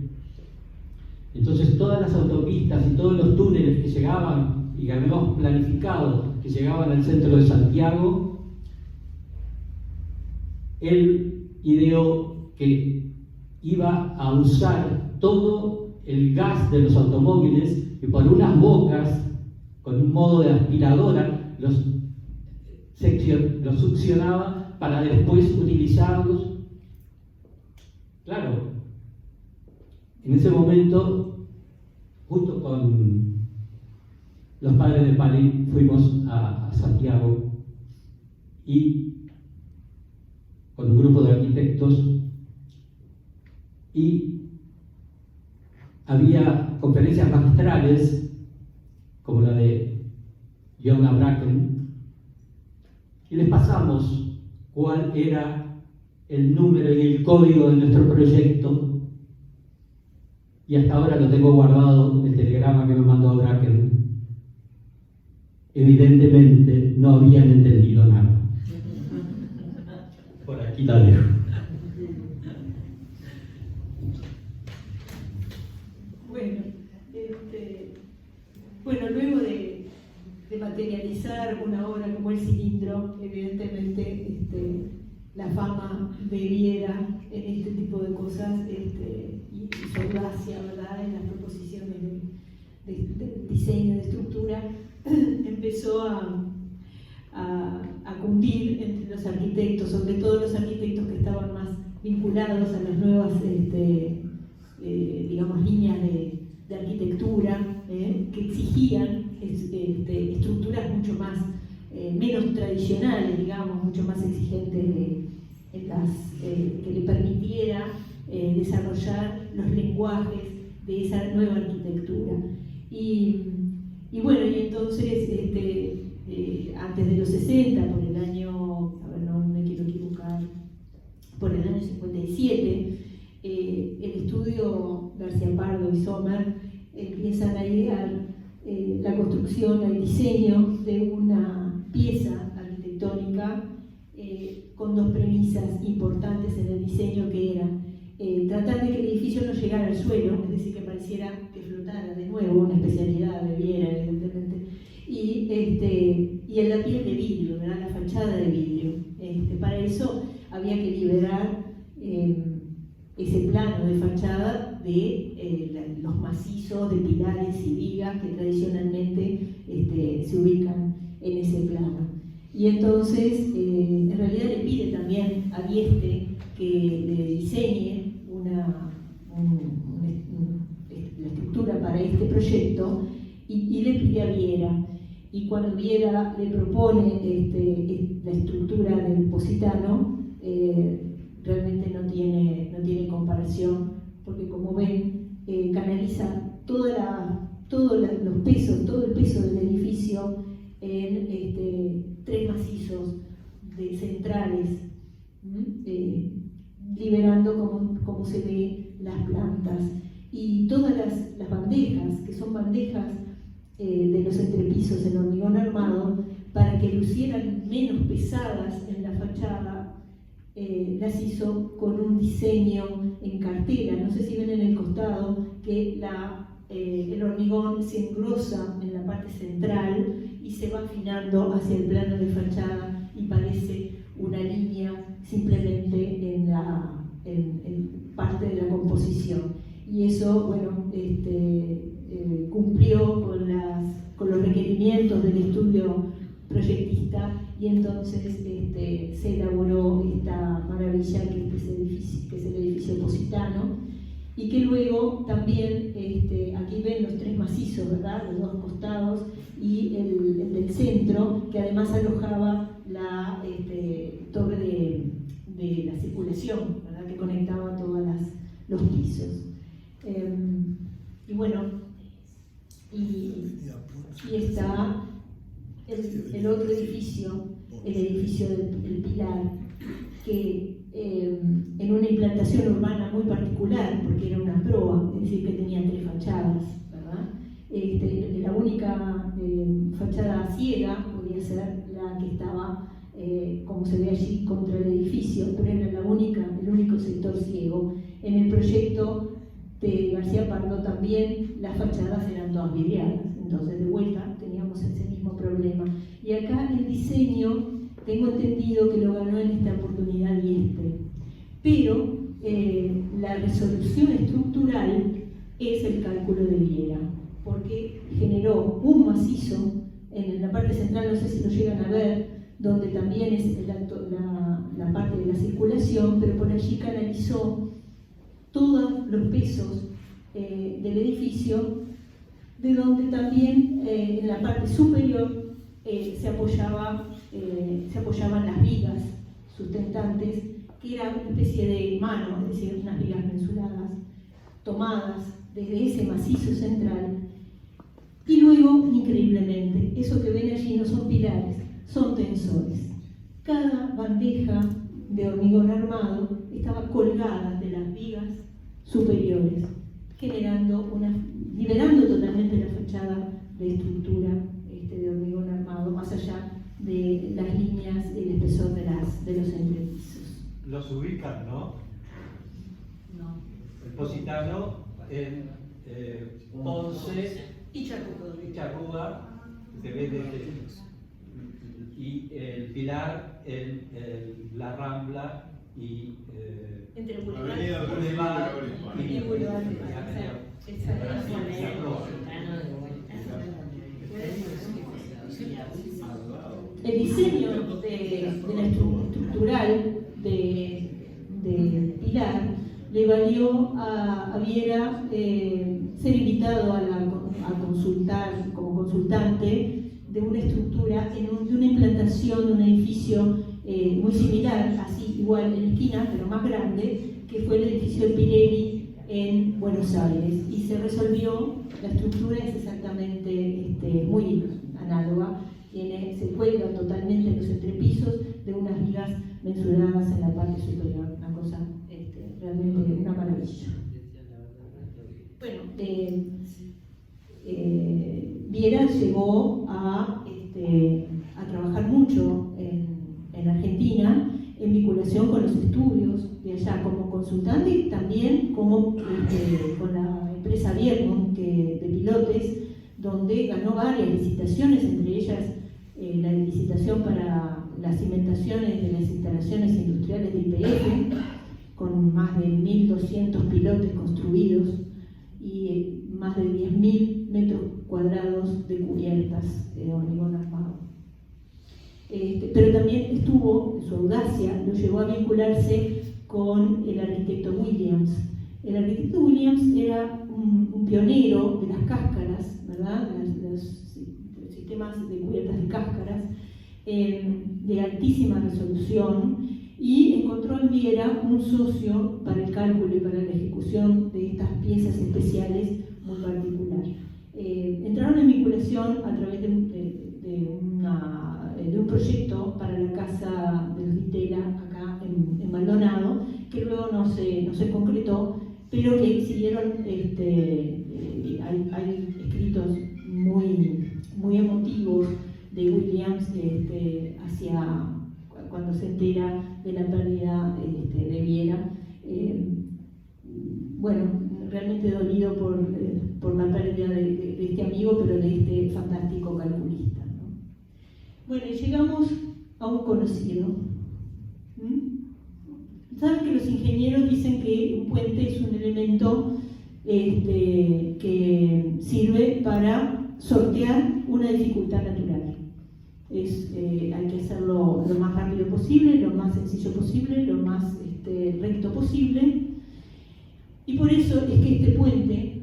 Entonces todas las autopistas y todos los túneles que llegaban y que habíamos planificado que llegaban al centro de Santiago, él ideó que iba a usar todo el gas de los automóviles y por unas bocas, con un modo de aspiradora, los succionaba para después utilizarlos. Claro, en ese momento, junto con los padres de Pali, fuimos a Santiago y con un grupo de arquitectos, y había conferencias magistrales como la de John Bracken, y les pasamos cuál era el número y el código de nuestro proyecto, y hasta ahora lo tengo guardado, el telegrama que me mandó Bracken. Evidentemente no habían entendido nada. Por aquí la dejo. Bueno, luego de materializar una obra como El Cilindro, evidentemente la fama de Viera en este tipo de cosas y su audacia, ¿verdad?, en las proposiciones de diseño, de estructura, empezó a cundir entre los arquitectos, sobre todo los arquitectos que estaban más vinculados a las nuevas digamos, líneas de arquitectura, que exigían estructuras mucho más, menos tradicionales, digamos, mucho más exigentes, que le permitiera desarrollar los lenguajes de esa nueva arquitectura. Y bueno, y entonces, antes de los 60, por el año, a ver, no me quiero equivocar, por el año 57, el estudio García Pardo y Sommer empiezan a idear la construcción, el diseño de una pieza arquitectónica con dos premisas importantes en el diseño, que era tratar de que el edificio no llegara al suelo, es decir, que pareciera que flotara de nuevo, una especialidad de Viera, evidentemente, y en la piel de vidrio, ¿verdad?, la fachada de vidrio. Para eso había que liberar ese plano de fachada de los macizos de pilares y vigas que tradicionalmente se ubican en ese plano. Y entonces, en realidad le pide también a Dieste que le diseñe la estructura para este proyecto, y le pide a Viera. Y cuando Viera le propone la estructura del Positano, realmente no tiene comparación, porque como ven, canaliza todo el peso del edificio en tres macizos centrales, liberando como se ve las plantas. Y todas las bandejas, que son bandejas de los entrepisos en hormigón armado, para que lucieran menos pesadas en la fachada, las hizo con un diseño en cartera. No sé si ven en el costado que el hormigón se engrosa en la parte central y se va afinando hacia el plano de fachada, y parece una línea simplemente en parte de la composición. y eso, bueno, cumplió con los requerimientos del estudio proyectista, y entonces se elaboró esta maravilla que es el edificio Positano, y que luego también, aquí ven los tres macizos, ¿verdad?, los dos costados, y el del centro, que además alojaba la torre de la circulación, ¿verdad?, que conectaba todos los pisos. Y bueno, y está el otro edificio, el edificio del Pilar, que en una implantación urbana muy particular, porque era una proa, es decir, que tenía 3 fachadas, ¿verdad? La única fachada ciega podía ser la que estaba, como se ve allí, contra el edificio, pero era el único sector ciego. En el proyecto de García Pardo también las fachadas eran todas vidriadas, entonces de vuelta teníamos ese mismo problema. Y acá el diseño, tengo entendido que lo ganó en esta oportunidad pero la resolución estructural es el cálculo de Viera, porque generó un macizo en la parte central, no sé si lo llegan a ver, donde también es la parte de la circulación, pero por allí canalizó todos los pesos del edificio, de donde también en la parte superior se apoyaban las vigas sustentantes, que era una especie de mano, es decir, unas vigas mensuradas, tomadas desde ese macizo central. Y luego, increíblemente, eso que ven allí no son pilares, son tensores. Cada bandeja de hormigón armado estaba colgada de las vigas superiores, liberando totalmente la fachada de estructura de hormigón armado, más allá de las líneas y el espesor de los entrepisos. Los ubican, ¿no? No. El Positano en Ponce Y Charrúa, se ve desde, y el Pilar en La Rambla y entre Boulevard y Boulevard. El diseño de la estructural de Pilar le valió a Viera ser invitado a consultar como consultante de una estructura, de una implantación de un edificio muy similar, así igual en la esquina, pero más grande, que fue el edificio de Pirelli en Buenos Aires. Y se resolvió, la estructura es exactamente muy análoga, se cuelga totalmente en los entrepisos de unas vigas mensuradas en la parte superior, una cosa realmente una maravilla. Bueno, Viera llegó a trabajar mucho en Argentina en vinculación con los estudios de allá como consultante y también como con la empresa Vierno de pilotes, donde ganó varias licitaciones, entre ellas la licitación para las cimentaciones de las instalaciones industriales de YPF, con más de 1.200 pilotes construidos y más de 10.000 metros cuadrados de cubiertas de hormigón armado. Pero también estuvo, su audacia lo llevó a vincularse con el arquitecto Williams. El arquitecto Williams era un pionero de las cáscaras, ¿verdad? Los sistemas de cubiertas de cáscaras de altísima resolución, y encontró en Viera un socio para el cálculo y para la ejecución de estas piezas especiales muy particular. Entraron en vinculación a través de un proyecto para la casa de los Ditela acá en Maldonado, que luego no se concretó, pero que siguieron, hay escritos muy emotivos de Williams hacia cuando se entera de la pérdida de Viera. Bueno, realmente dolido por la pérdida de este amigo, pero de este fantástico calculista, ¿no? Bueno, y llegamos a un conocido. Saben que los ingenieros dicen que un puente es un elemento que sirve para sortear una dificultad natural. Hay que hacerlo lo más rápido posible, lo más sencillo posible, lo más recto posible. Y por eso es que este puente,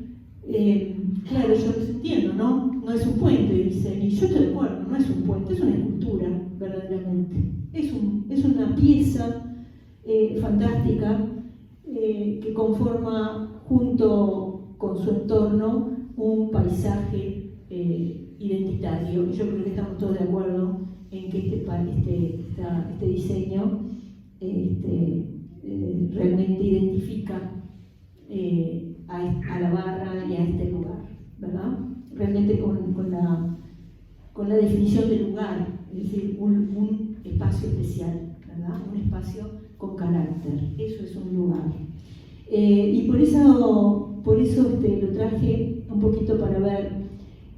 claro, yo los entiendo, ¿no? No es un puente, dicen, y yo estoy de acuerdo, no es un puente, es una escultura, verdaderamente. Es una pieza fantástica que conforma junto con su entorno un paisaje identitario. Y yo creo que estamos todos de acuerdo en que este diseño realmente identifica a la barra y a este lugar, ¿verdad? Realmente con la definición del lugar, es decir, un espacio especial, ¿verdad? Un espacio con carácter, eso es un lugar. Y por eso lo traje un poquito para ver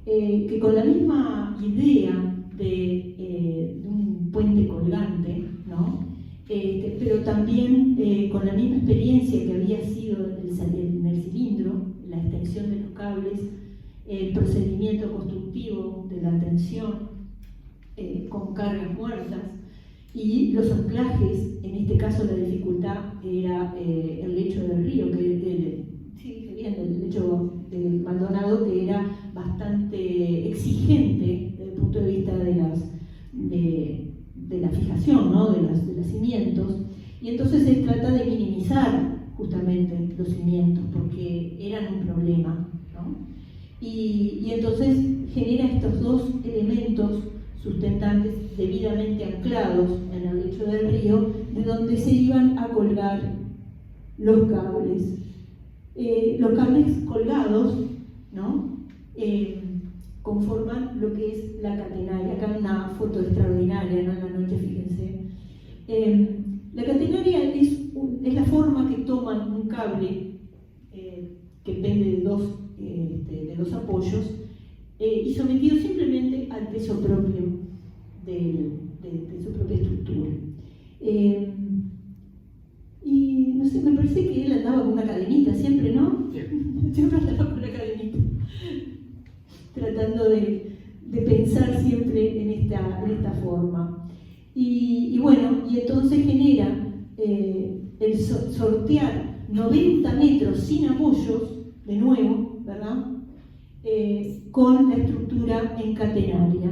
que con la misma idea de un puente colgante, ¿no? Pero también con la misma experiencia que había sido en el cilindro, la extensión de los cables, el procedimiento constructivo de la tensión con cargas muertas y los anclajes. En este caso la dificultad era el lecho del río, el lecho del Maldonado, que era bastante exigente desde el punto de vista de la fijación, ¿no? de los cimientos, y entonces se trata de minimizar justamente los cimientos porque eran un problema, ¿no? Y entonces genera estos dos elementos sustentantes debidamente anclados en el lecho del río, de donde se iban a colgar los cables. Los cables colgados, ¿no? Conforman lo que es la catenaria. Acá una foto extraordinaria, ¿no? En la noche, fíjense. La catenaria es la forma que toman un cable que pende de dos apoyos y sometido simplemente al peso propio de su propia estructura. Y no sé, me parece que él andaba con una cadenita siempre, ¿no? Siempre andaba con una cadenita, tratando de pensar siempre en esta forma. Y bueno, y entonces genera el sortear 90 metros sin apoyos, de nuevo, ¿verdad? Con la estructura en catenaria.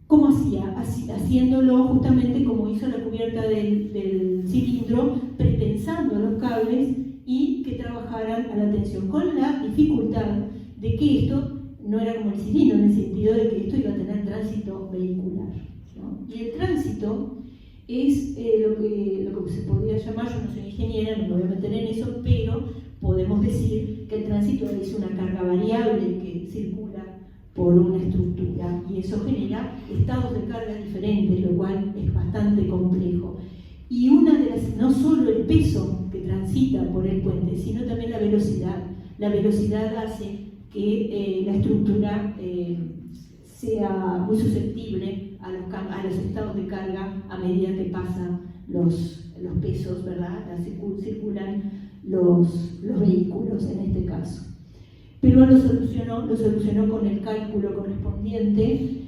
¿Cómo hacía? Haciéndolo justamente como hizo la cubierta del cilindro, pretensando los cables y que trabajaran a la tensión, con la dificultad de que esto no era como el cilindro, en el sentido de que esto iba a tener tránsito vehicular, ¿no? Y el tránsito es lo que se podría llamar, yo no soy ingeniera, no me voy a meter en eso, pero podemos decir que el tránsito es una carga variable que circula por una estructura y eso genera estados de carga diferentes, lo cual es bastante complejo. Y no solo el peso que transita por el puente, sino también la velocidad. La velocidad hace que la estructura sea muy susceptible a los estados de carga a medida que pasan los pesos, ¿verdad? Circulan los vehículos en este caso. Pero lo solucionó con el cálculo correspondiente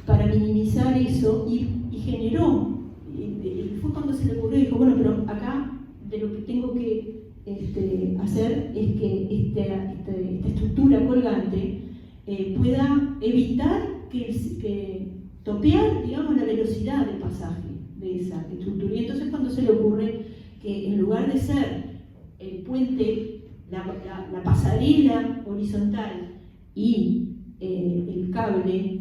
para minimizar eso y generó, y fue cuando se le ocurrió, dijo, bueno, pero acá de lo que tengo que hacer es que esta estructura colgante pueda evitar que topear, digamos, la velocidad de pasaje de esa estructura. Y entonces cuando se le ocurre que en lugar de ser el puente, la pasarela horizontal y el cable,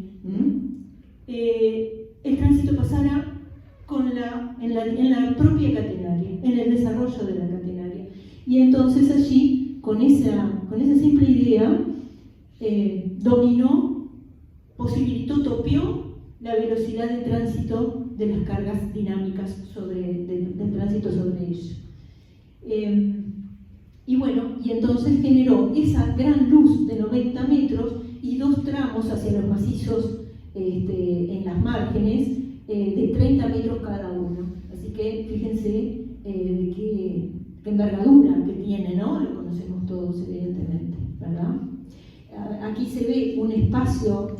el tránsito pasara en la propia catenaria, en el desarrollo de la catenaria. Y entonces allí, con esa simple idea, posibilitó, topeó la velocidad de tránsito de las cargas dinámicas del tránsito sobre ella. Y bueno, y entonces generó esa gran luz de 90 metros y dos tramos hacia los macizos en las márgenes de 30 metros cada uno. Así que fíjense de envergadura que tiene, ¿no? Lo conocemos todos, evidentemente, ¿verdad? Aquí se ve un espacio,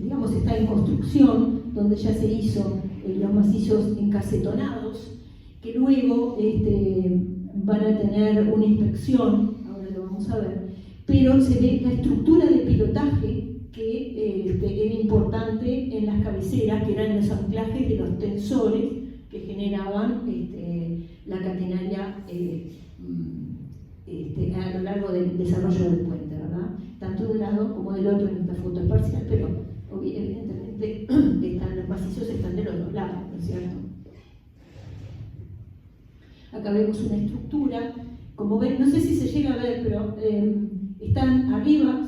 digamos, está en construcción, donde ya se hizo los macizos encasetonados, que luego van a tener una inspección, ahora lo vamos a ver, pero se ve la estructura de pilotaje que era importante en las cabeceras, que eran los anclajes de los tensores que generaban la catenaria a lo largo del desarrollo del puente, ¿verdad? Tanto de un lado como del otro. En esta foto es parcial, pero evidentemente los macizos están de los dos lados, ¿no es cierto? Acá vemos una estructura, como ven, no sé si se llega a ver, pero están arriba,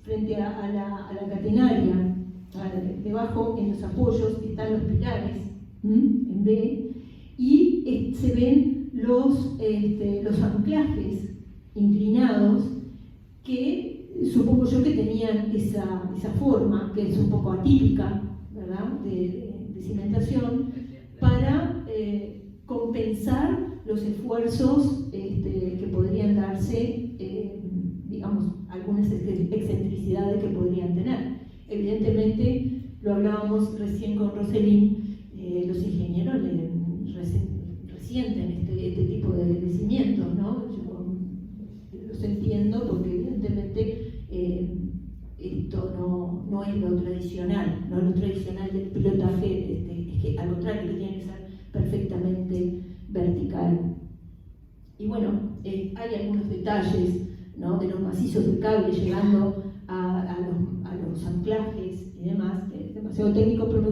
frente a la catenaria, debajo en los apoyos están los pilares, en B, y se ven los anclajes inclinados que supongo yo que tenían esa forma, que es un poco atípica, ¿verdad?, de cimentación, para compensar los esfuerzos que podrían darse, digamos, algunas excentricidades que podrían tener. Evidentemente, lo hablábamos recién con Roselín, los ingenieros resienten este tipo de cimientos, ¿no? Yo los entiendo porque evidentemente esto no es lo tradicional, ¿no? Lo tradicional del pilotaje es que al contrario, que tiene que ser perfectamente vertical. Y bueno, hay algunos detalles, ¿no?, de los macizos de cable llegando a los anclajes y demás, que es demasiado técnico, pero me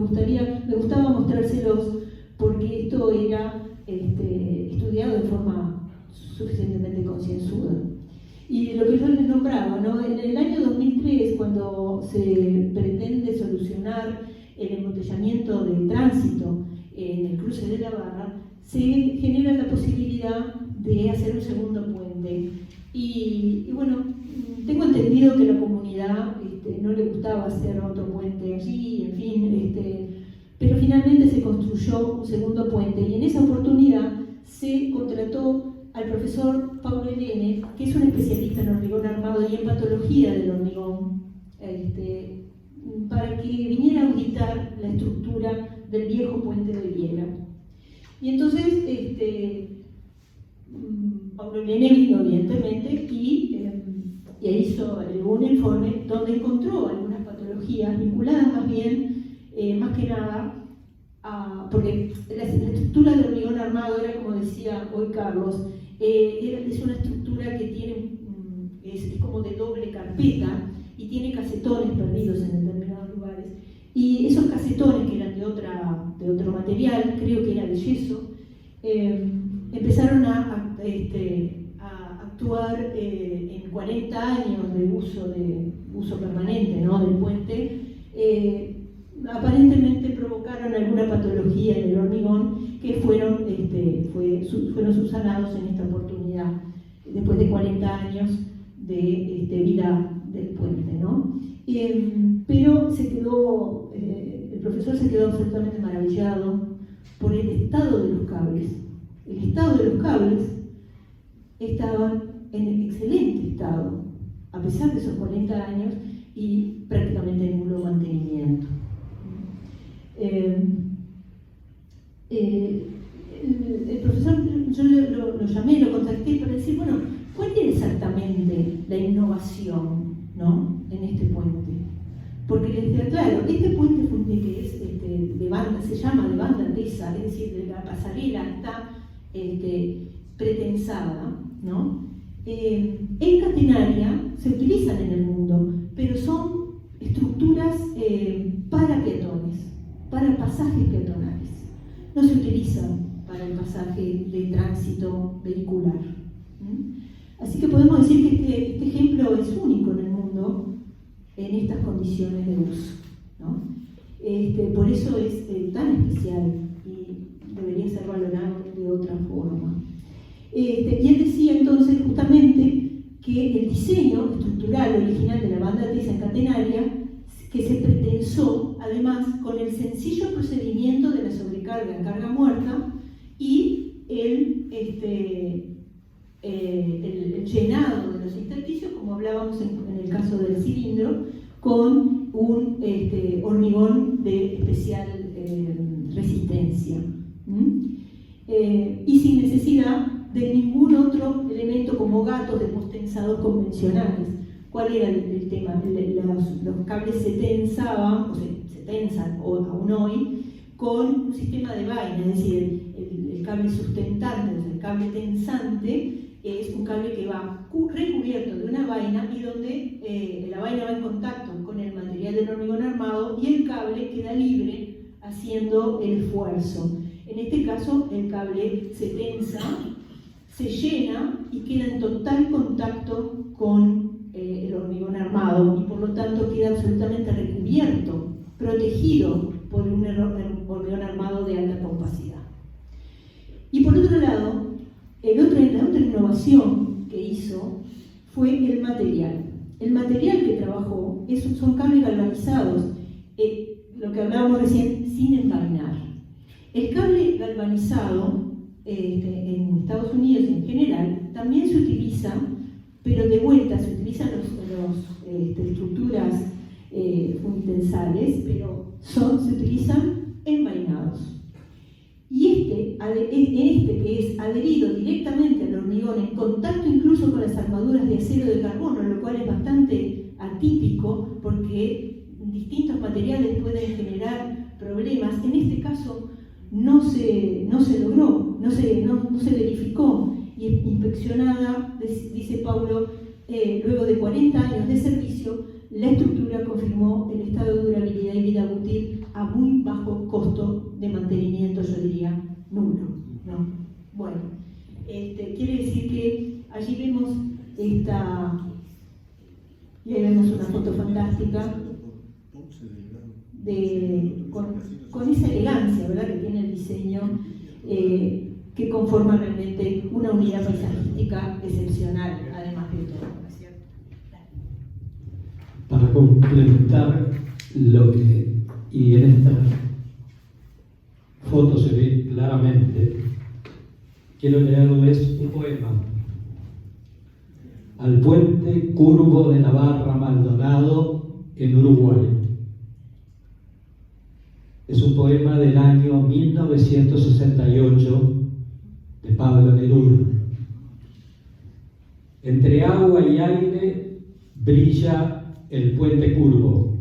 gustaba mostrárselos porque esto era estudiado de forma suficientemente concienzuda. Y lo que yo les nombraba, ¿no?, en el año 2003, cuando se pretende solucionar el embotellamiento de tránsito en el cruce de la Barra, se genera la posibilidad de hacer un segundo puente. Y bueno, tengo entendido que la comunidad no le gustaba hacer otro puente allí, en fin, pero finalmente se construyó un segundo puente y en esa oportunidad se contrató al profesor Paulo Elene, que es un especialista en hormigón armado y en patología del hormigón, para que viniera a auditar la estructura del viejo puente de Viera. Y entonces, Paulo Elene vino, evidentemente, y hizo un informe donde encontró algunas patologías vinculadas más bien, más que nada, porque la estructura del hormigón armado era, como decía hoy Carlos, es una estructura que tiene, es como de doble carpeta y tiene casetones perdidos en determinados lugares. Y esos casetones, que eran de otro material, creo que era de yeso, empezaron a actuar en 40 años de uso permanente, ¿no?, del puente. Aparentemente provocaron alguna patología en el hormigón que fueron subsanados en esta oportunidad, después de 40 años de vida del puente, ¿no? Pero el profesor se quedó absolutamente maravillado por el estado de los cables. El estado de los cables estaban en excelente estado, a pesar de esos 40 años y prácticamente nulo mantenimiento. El profesor, yo lo llamé, lo contacté para decir, bueno, ¿cuál era exactamente la innovación, ¿no?, en este puente? Porque les decía, claro, este puente que es de banda, se llama de banda tesa, es decir, la pasarela está pretensada, ¿no? En catenaria se utilizan en el mundo, pero son estructuras para peatones, para pasajes peatonales. No se utilizan para el pasaje de tránsito vehicular. Así que podemos decir que este ejemplo es único en el mundo en estas condiciones de uso, ¿no? Por eso es tan especial y debería ser valorado de otra forma. Y él decía entonces justamente que el diseño estructural original de la banda tesa en catenaria, que se pretensó además con el sencillo procedimiento de la sobrecarga en carga muerta y el el llenado de los intersticios, como hablábamos en el caso del cilindro, con un hormigón de especial resistencia. Y sin necesidad de ningún otro elemento como gatos de postensados convencionales. ¿Cuál era el tema? Los cables se tensaban, o se tensan aún hoy, con un sistema de vaina, es decir, el cable sustentante, o sea, el cable tensante, es un cable que va recubierto de una vaina y donde la vaina va en contacto con el material del hormigón armado y el cable queda libre haciendo el esfuerzo. En este caso, el cable se tensa, se llena y queda en total contacto con el hormigón armado y por lo tanto queda absolutamente recubierto, protegido por un hormigón armado de alta capacidad. Y por otro lado, la otra innovación que hizo fue el material. El material que trabajó son cables galvanizados, lo que hablábamos recién, sin envainar. El cable galvanizado en Estados Unidos en general también se utiliza, pero de vuelta se utilizan las estructuras funitensales, pero se utilizan envainados. Y que es adherido directamente al hormigón, en contacto incluso con las armaduras de acero de carbono, lo cual es bastante atípico porque distintos materiales pueden generar problemas. En este caso no se logró, no se verificó, y inspeccionada, dice Paulo, luego de 40 años de servicio, la estructura confirmó el estado de durabilidad y vida útil a muy bajo costo de mantenimiento, yo diría nulo, ¿no? Bueno, quiere decir que allí vemos y ahí vemos una foto fantástica con esa elegancia, ¿verdad?, que tiene el diseño, que conforma realmente una unidad paisajística excepcional, además de todo, ¿no es cierto? Para complementar y en esta foto se ve claramente, quiero leerles un poema. Al puente curvo de la Barra Maldonado en Uruguay. Es un poema del año 1968 de Pablo Neruda. Entre agua y aire brilla el puente curvo,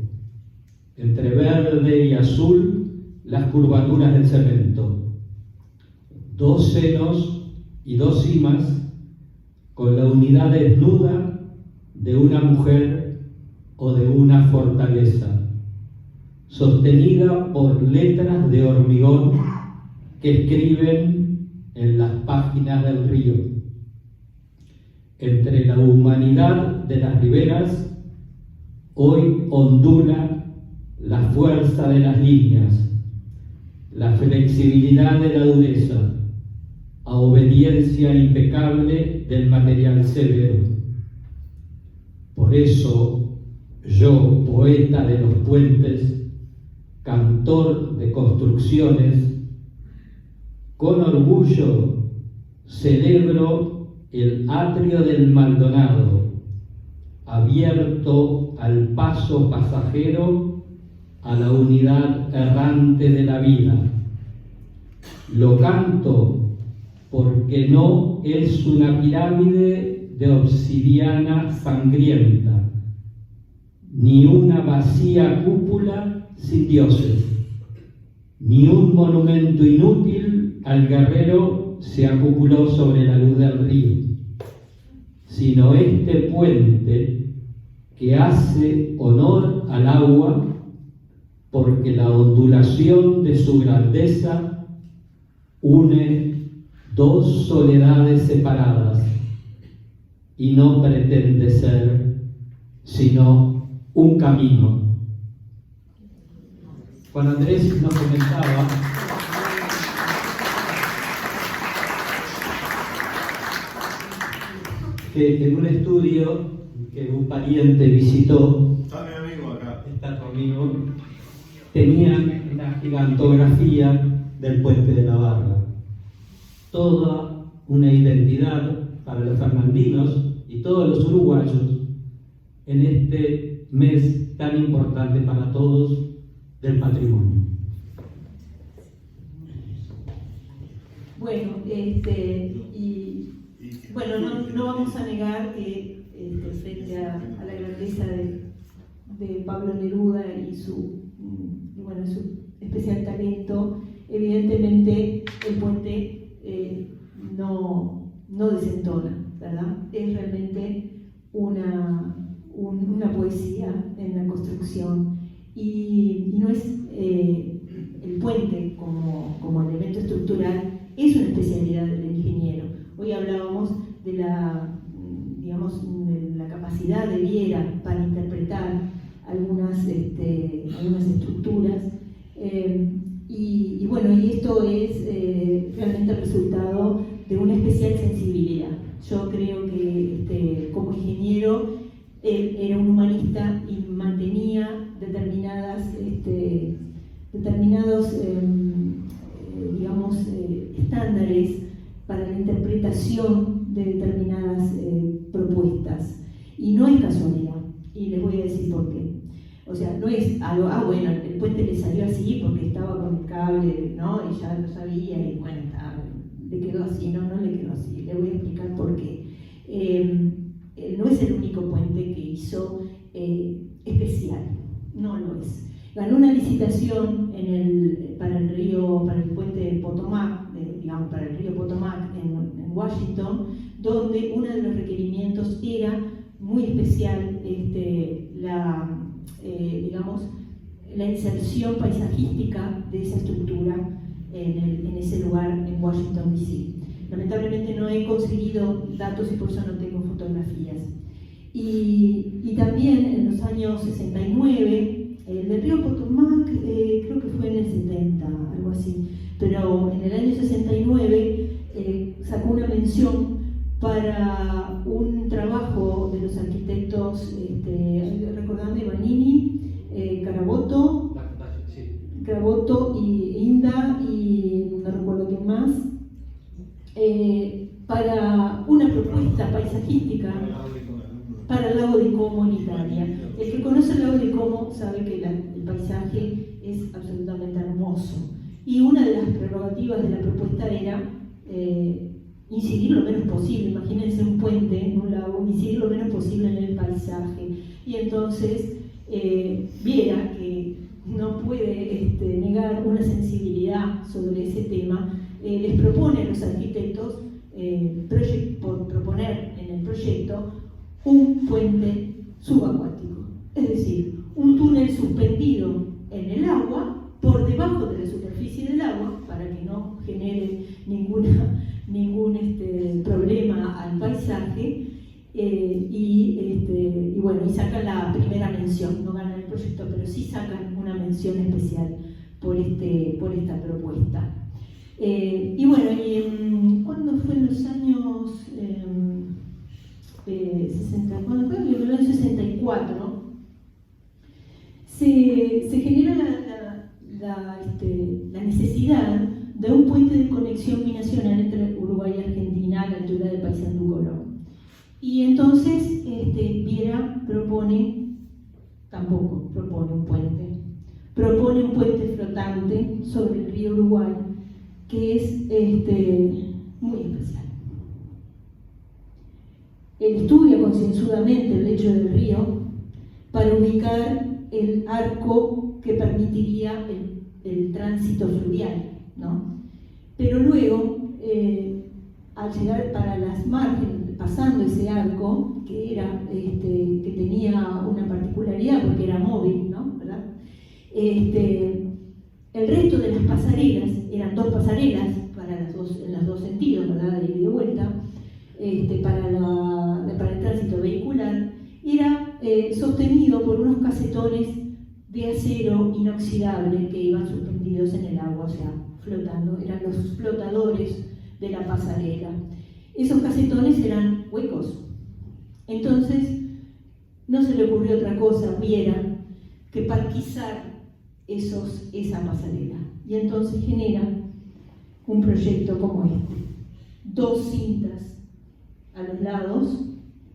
entre verde y azul las curvaturas del cemento, dos senos y dos cimas con la unidad desnuda de una mujer o de una fortaleza, sostenida por letras de hormigón que escriben en las páginas del río. Entre la humanidad de las riberas, hoy ondula la fuerza de las líneas, la flexibilidad de la dureza, a obediencia impecable del material severo. Por eso, yo, poeta de los puentes, cantor de construcciones, con orgullo celebro el atrio del Maldonado, abierto al paso pasajero a la unidad errante de la vida. Lo canto porque no es una pirámide de obsidiana sangrienta, ni una vacía cúpula sin dioses, ni un monumento inútil al guerrero se acupuló sobre la luz del río, sino este puente que hace honor al agua porque la ondulación de su grandeza une dos soledades separadas y no pretende ser sino un camino. Juan Andrés nos comentaba que en un estudio que un pariente visitó, Está mi amigo acá. está tu amigo, tenían una gigantografía del puente de la Barra, toda una identidad para los fernandinos y todos los uruguayos en este mes tan importante para todos del patrimonio. Bueno, no vamos a negar que frente a la grandeza de Pablo Neruda y su especial talento, evidentemente el puente no desentona, ¿verdad? Es realmente una poesía en la construcción y no es el puente como elemento estructural, es una especialidad del ingeniero. Hoy hablábamos de la capacidad de Viera para interpretar algunas estructuras y esto es realmente el resultado de una especial sensibilidad. Yo creo que como ingeniero él era un humanista y mantenía determinados estándares para la interpretación de determinadas propuestas. Y no es casualidad, y les voy a decir por qué. O sea, no es algo, bueno, el puente le salió así porque estaba con el cable, ¿no? Y ya lo sabía, y bueno, le quedó así, no le quedó así. Le voy a explicar por qué. No es el único puente que hizo especial, no lo es. Ganó una licitación para el puente de Potomac, para el río Potomac en Washington, donde uno de los requerimientos era muy especial la inserción paisajística de esa estructura en ese lugar en Washington, D.C. Lamentablemente no he conseguido datos y por eso no tengo fotografías. Y también en los años 69, el del río Potomac creo que fue en el 70, algo así, pero en el año 69 sacó una mención para un trabajo de los arquitectos, recordando Vanini, Caraboto y Inda y no recuerdo quién más, para una propuesta paisajística para el lago de Como en Italia. El que conoce el lago de Como sabe que el paisaje es absolutamente hermoso. Y una de las prerrogativas de la propuesta era incidir lo menos posible. Imagínense un puente en un lago, incidir lo menos posible en el paisaje. Y entonces Viera, que no puede negar una sensibilidad sobre ese tema, les propone a los arquitectos proponer en el proyecto un puente subacuático, es decir, un túnel suspendido en el agua, por debajo de la superficie del agua, para que no genere ningún problema al paisaje, y sacan la primera mención, no ganan el proyecto, pero sí sacan una mención especial por esta propuesta. ¿Cuándo fue en los años 1964? Se genera la necesidad de un puente de conexión binacional entre Uruguay y Argentina a la altura de Paysandú Colón. Y entonces Viera propone un puente flotante sobre el río Uruguay, que es muy especial. Él estudia concienzudamente el lecho del río para ubicar el arco que permitiría el tránsito fluvial, ¿no? Pero luego, al llegar para las márgenes, pasando ese arco, que tenía una particularidad porque era móvil, ¿no? ¿Verdad? El resto de las pasarelas, eran dos pasarelas en los dos sentidos, ¿verdad? De ida y de vuelta, para el tránsito vehicular, era sostenido por unos casetones de acero inoxidable que iban suspendidos en el agua, o sea, flotando, eran los flotadores de la pasarela. Esos casetones eran huecos. Entonces, no se le ocurrió otra cosa, Viera, que parquizar esa pasarela. Y entonces genera un proyecto como este, 2 cintas a los lados,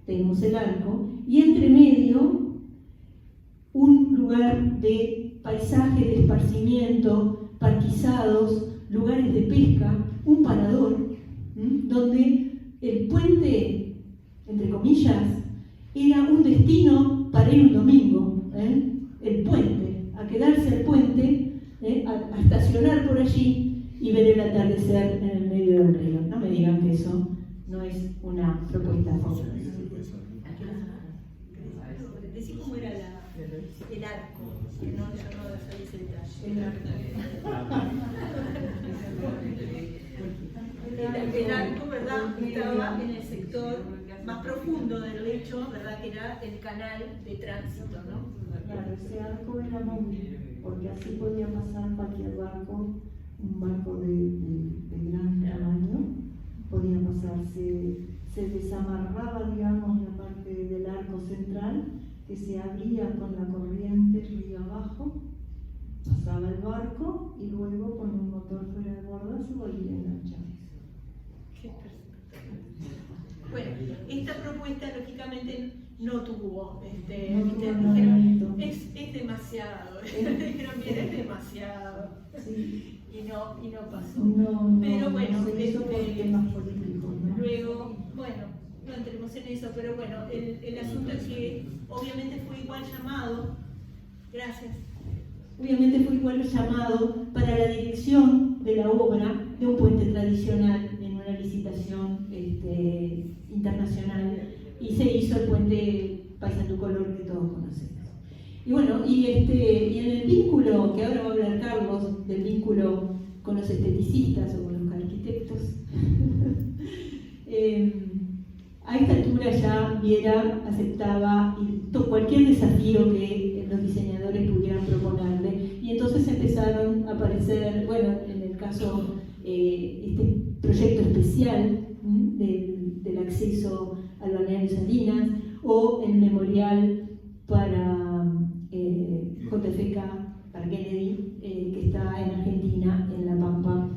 tenemos el arco, y entre medio un lugar de paisaje, de esparcimiento, parquizados, lugares de pesca, un parador, donde el puente, entre comillas, era un destino para ir un domingo, el puente, a quedarse al puente, a estacionar por allí y ver el atardecer en el medio del río. No me digan que eso no es una propuesta fabulosa. Decí cómo era el arco, que no, yo no sabía ese detalle. El arco, ¿verdad? Estaba en el sector más profundo del lecho, ¿verdad? Que era el canal de tránsito, ¿no? Claro, ese arco era móvil, porque así podía pasar cualquier barco, un barco de gran tamaño, podía pasarse, se desamarraba, digamos, la parte del arco central, que se abría con la corriente río abajo, pasaba el barco y luego con un motor fuera de borda se volvía a enganchar. Qué perfecto. Bueno, esta propuesta lógicamente no tuvo, dijeron, es demasiado, dijeron bien, es demasiado, Sí. y no pasó. No, pero bueno, no se hizo por temas políticos, ¿no? luego, bueno, no entremos en eso, pero bueno, el asunto es que obviamente fue igual llamado, gracias, Obviamente fue igual llamado para la dirección de la obra de un puente tradicional en una licitación internacional, y se hizo el puente Paysandú Color que todos conocemos. Y bueno, y en el vínculo, que ahora va a hablar Carlos, del vínculo con los esteticistas o con los arquitectos, a esta altura ya Viera aceptaba cualquier desafío que los diseñadores pudieran proponerle, y entonces empezaron a aparecer, bueno, en el caso, este proyecto especial del acceso al balneario Salinas, o el memorial para JFK, para Kennedy, que está en Argentina, en La Pampa,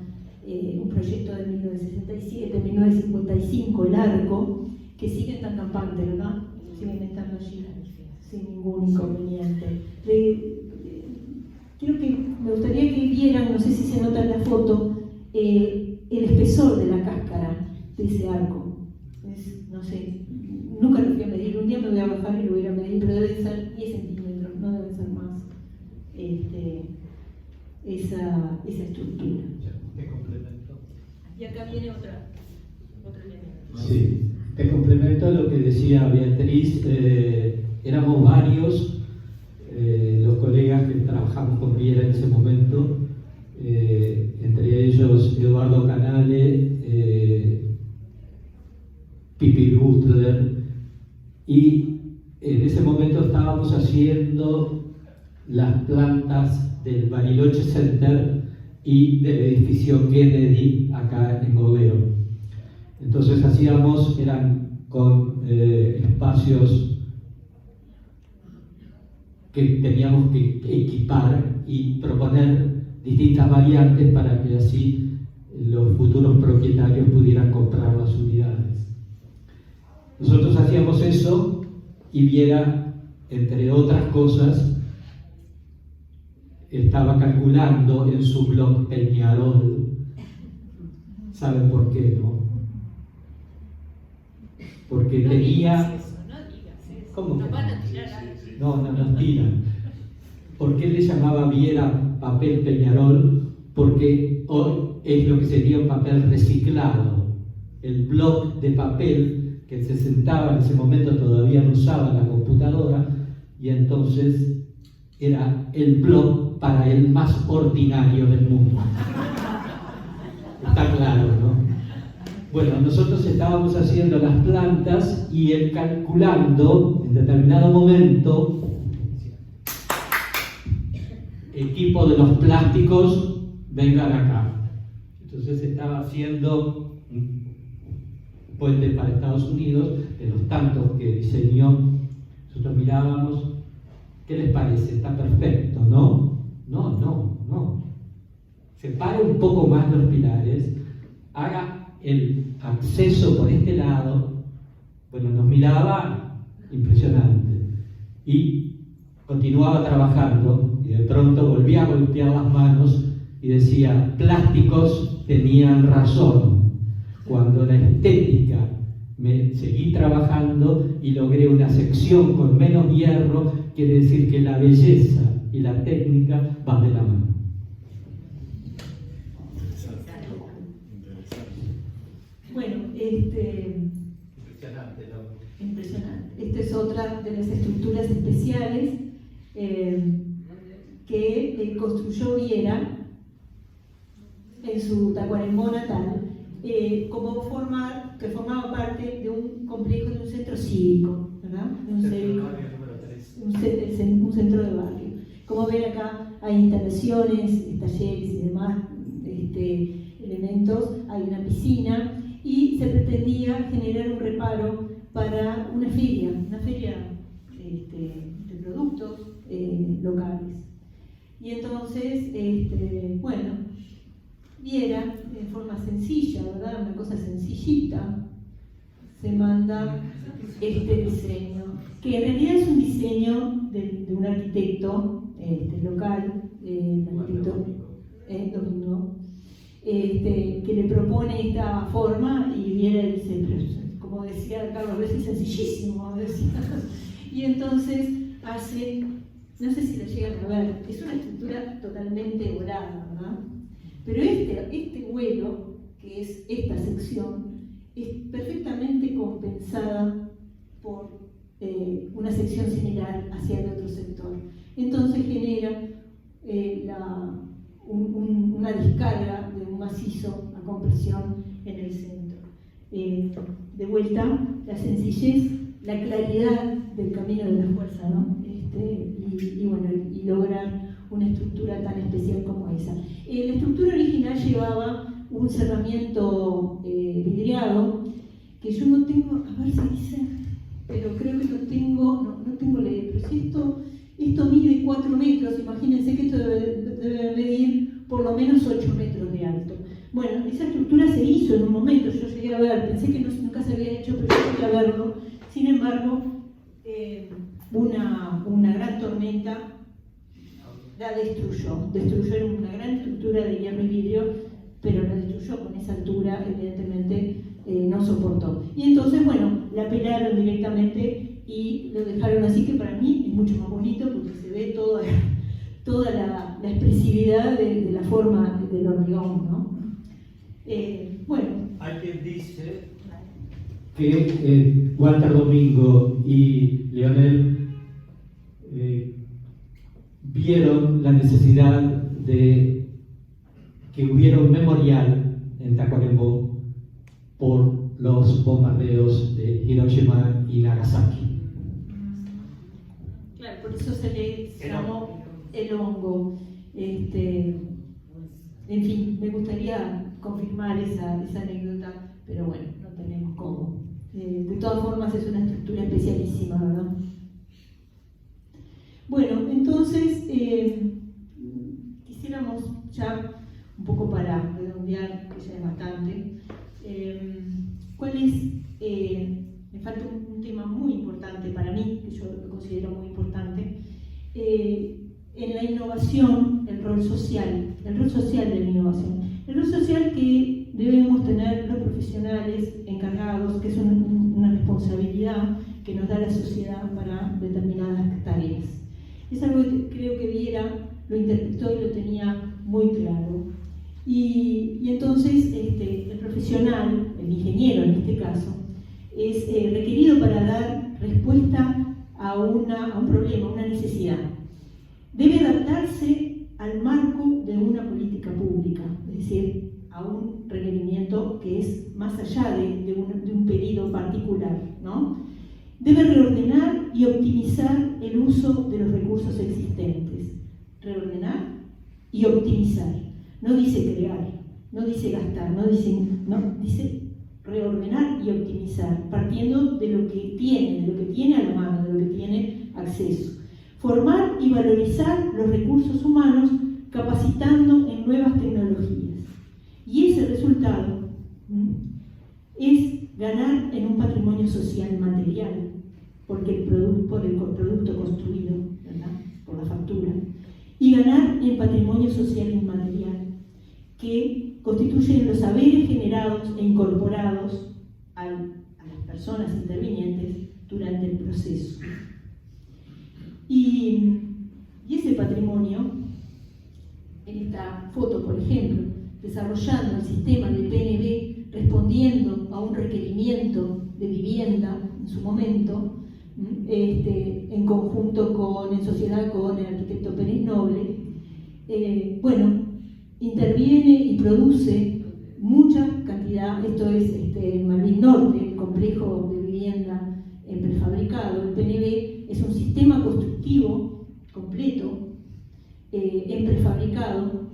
un proyecto de 1955, el arco, que sigue tan campante, ¿verdad? Siguen estando allí sin ningún inconveniente. Quiero que me gustaría que vieran, no sé si se nota en la foto, el espesor de la cáscara de ese arco. No sé, nunca lo fui a medir, un día me voy a bajar y lo voy a medir, pero debe ser 10 centímetros, no debe ser más esa estructura. Te complemento. y acá viene otra línea. Sí, te complemento lo que decía Beatriz. Éramos varios los colegas que trabajamos con Viera en ese momento, entre ellos Eduardo Canale, Pipi Butler, y en ese momento estábamos haciendo las plantas del Bariloche Center y del edificio Kennedy acá en Godero. Entonces eran con espacios que teníamos que equipar y proponer distintas variantes para que así los futuros propietarios pudieran comprar las unidades. Nosotros hacíamos eso y Viera, entre otras cosas, estaba calculando en su blog Peñarol. ¿Saben por qué, no? Porque No tenía... digas eso, no digas eso. ¿Cómo que Nos van a no? tirar algo. No, nos tiran. ¿Por qué le llamaba Viera papel Peñarol? Porque hoy es lo que sería un papel reciclado. El bloc de papel que se sentaba en ese momento, todavía no usaba la computadora, y entonces era el blog para el más ordinario del mundo. Está claro, ¿no? Bueno, nosotros estábamos haciendo las plantas y él calculando en determinado momento, equipo de los plásticos, vengan acá. Entonces estaba haciendo un puente para Estados Unidos, de los tantos que diseñó. Nosotros mirábamos, ¿qué les parece? Está perfecto, ¿no? No. Separe un poco más los pilares, haga el acceso por este lado, bueno, nos miraba impresionante. Y continuaba trabajando y de pronto volvía a golpear las manos y decía, plásticos tenían razón. Cuando la estética me seguí trabajando y logré una sección con menos hierro, quiere decir que la belleza y la técnica van de la mano. Bueno, Impresionante, ¿no? impresionante. Esta es otra de las estructuras especiales que construyó Viera en su Tacuarembó natal, que formaba parte de un complejo, de un centro cívico, ¿verdad? De un cívico, un centro de barrio. Como ven acá hay instalaciones, talleres y demás elementos, hay una piscina y se pretendía generar un reparo para una feria de productos locales. Y entonces, bueno, Viera de forma sencilla, ¿verdad? Una cosa sencillita, se manda este diseño, que en realidad es un diseño de un arquitecto local, el arquitecto Domingo, que le propone esta forma y Viera dice, pero, como decía Carlos Reyes, es sencillísimo, decía. Y entonces hace, no sé si lo llegan a ver, es una estructura totalmente volada, ¿verdad? Pero este vuelo, que es esta sección, es perfectamente compensada por una sección similar hacia el otro sector. Entonces genera una descarga de un macizo a compresión en el centro. De vuelta, la sencillez, la claridad del camino de la fuerza, ¿no? Y lograr una estructura tan especial como esa. La estructura original llevaba un cerramiento vidriado, que yo no tengo, a ver si dice, pero creo que no tengo leído, pero si esto mide 4 metros, imagínense que esto debe medir por lo menos 8 metros de alto. Bueno, esa estructura se hizo en un momento, yo llegué a ver, pensé que nunca se había hecho, pero yo llegué a verlo. Sin embargo, una gran tormenta la destruyó en una gran estructura de hierro y vidrio, pero la destruyó con esa altura, evidentemente no soportó. Y entonces, bueno, la pelaron directamente y lo dejaron así, que para mí es mucho más bonito porque se ve toda la expresividad de la forma del hormigón, ¿no? Bueno. Hay quien dice que Walter Domingo y Leonel vieron la necesidad de que hubiera un memorial en Tacuarembó por los bombardeos de Hiroshima y Nagasaki. Claro, por eso se le llamó el hongo. En fin, me gustaría confirmar esa anécdota, pero bueno, no tenemos cómo. De todas formas es una estructura especialísima, ¿verdad? Bueno, entonces quisiéramos ya un poco para redondear, que ya es bastante, ¿cuál es? Me falta un tema muy importante para mí, que yo lo considero muy importante, en la innovación, el rol social de la innovación. El rol social que debemos tener los profesionales encargados, que es una responsabilidad que nos da la sociedad para determinadas tareas. Es algo que creo que Viera lo interpretó y lo tenía muy claro. Y entonces el profesional, el ingeniero en este caso, es requerido para dar respuesta a un problema, a una necesidad. Debe adaptarse al marco de una política pública, es decir, a un requerimiento que es más allá de un pedido particular, ¿no? Debe reordenar y optimizar el uso de los recursos existentes. Reordenar y optimizar. No dice crear, no dice gastar, dice reordenar y optimizar, partiendo de lo que tiene a la mano, de lo que tiene acceso. Formar y valorizar los recursos humanos, capacitando en nuevas tecnologías. Y ese resultado social material, porque por el producto construido, ¿verdad?, por la factura, y ganar en patrimonio social inmaterial, que constituyen los saberes generados e incorporados a las personas intervinientes durante el proceso. Y ese patrimonio, en esta foto, por ejemplo, desarrollando el sistema de PNB, respondiendo a un requerimiento de vivienda en su momento, en conjunto en sociedad con el arquitecto Pérez Noble, interviene y produce mucha cantidad. Esto es Malvin Norte, el complejo de vivienda en prefabricado. El PNB es un sistema constructivo completo en prefabricado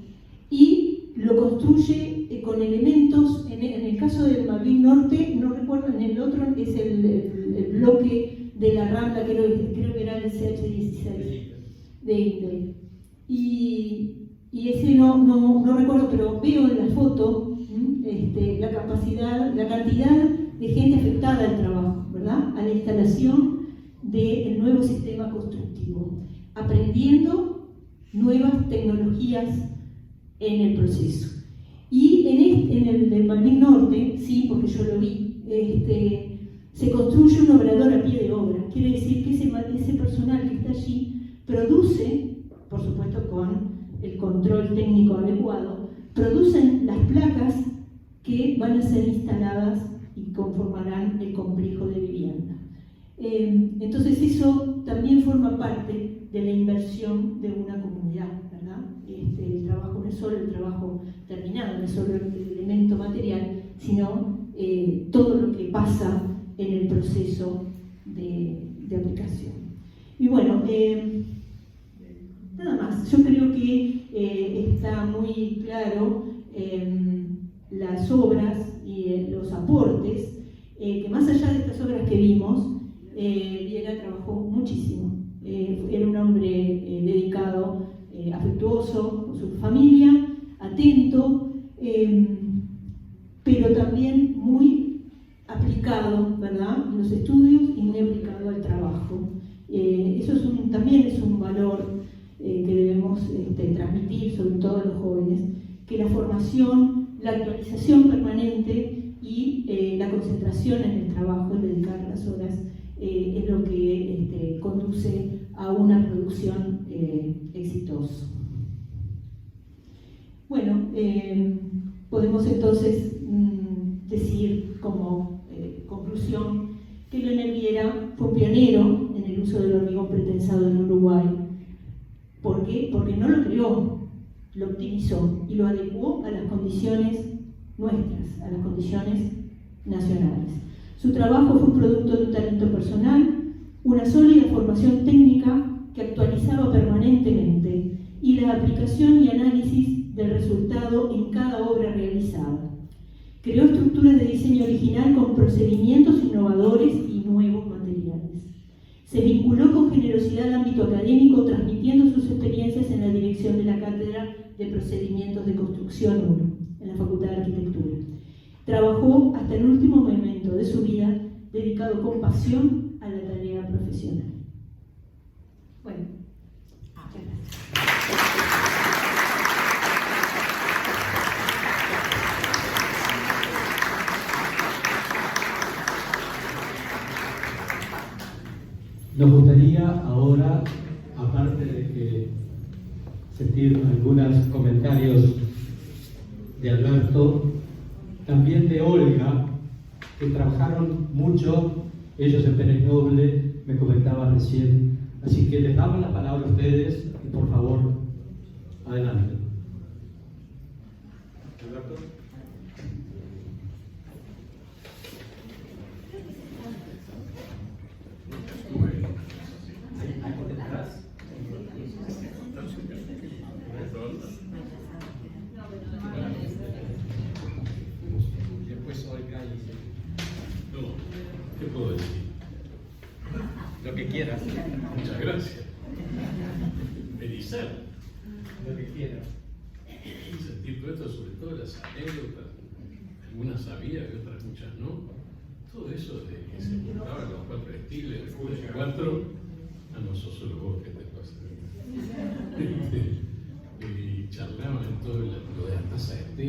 y lo construye con elementos. En el caso del Malvin Norte, no recuerdo, en el otro es el bloque de la Rambla, creo que era el CH16 de Intel. Y ese no recuerdo, pero veo en la foto la capacidad, la cantidad de gente afectada al trabajo, ¿verdad?, a la instalación del nuevo sistema constructivo, aprendiendo nuevas tecnologías en el proceso. Y en el del Malvin Norte, sí, porque yo lo vi, se construye un obrador a pie de obra. Quiere decir que ese personal que está allí produce, por supuesto con el control técnico adecuado, producen las placas que van a ser instaladas y conformarán el complejo de vivienda. Entonces eso también forma parte de la inversión de una comunidad, ¿verdad? El trabajo no es solo el trabajo terminado, no es solo el elemento material, sino todo lo que pasa en el proceso de aplicación. Y bueno, nada más. Yo creo que está muy claro las obras y los aportes, que más allá de estas obras que vimos, Viera trabajó muchísimo. Era un hombre dedicado, afectuoso con su familia, atento, pero también muy aplicado, ¿verdad?, en los estudios y muy aplicado al trabajo. Eso también es un valor que debemos transmitir, sobre todo a los jóvenes, que la formación, la actualización permanente y la concentración en el trabajo, el dedicar las horas, es lo que conduce a una producción exitosa. Bueno, podemos entonces decir como conclusión que Leonel Viera fue pionero en el uso del hormigón pretensado en Uruguay. ¿Por qué? Porque no lo creó, lo optimizó y lo adecuó a las condiciones nuestras, a las condiciones nacionales. Su trabajo fue un producto de un talento personal, una sólida formación técnica que actualizaba permanentemente y la aplicación y análisis del resultado en cada obra realizada. Creó estructuras de diseño original con procedimientos innovadores y nuevos materiales. Se vinculó con generosidad al ámbito académico, transmitiendo sus experiencias en la dirección de la Cátedra de Procedimientos de Construcción 1, en la Facultad de Arquitectura. Trabajó hasta el último momento de su vida, dedicado con pasión a la tarea profesional. Bueno, muchas gracias. Nos gustaría ahora, aparte de que sentir algunos comentarios de Alberto, también de Olga, que trabajaron mucho, ellos en Pérez Noble, me comentaba recién. Así que les damos la palabra a ustedes y por favor, adelante. Alberto. Después Olga y... No, ¿qué puedo decir? Lo que quieras. Muchas gracias. Melizar. Lo que quieras. Y sentir todo esto, sobre todo las anécdotas, algunas sabía y otras muchas no, todo eso de que se juntaban los 4 estilos, después de 4, no sos solo vos que te pasa. Y charlaban todo lo de las tasas de té.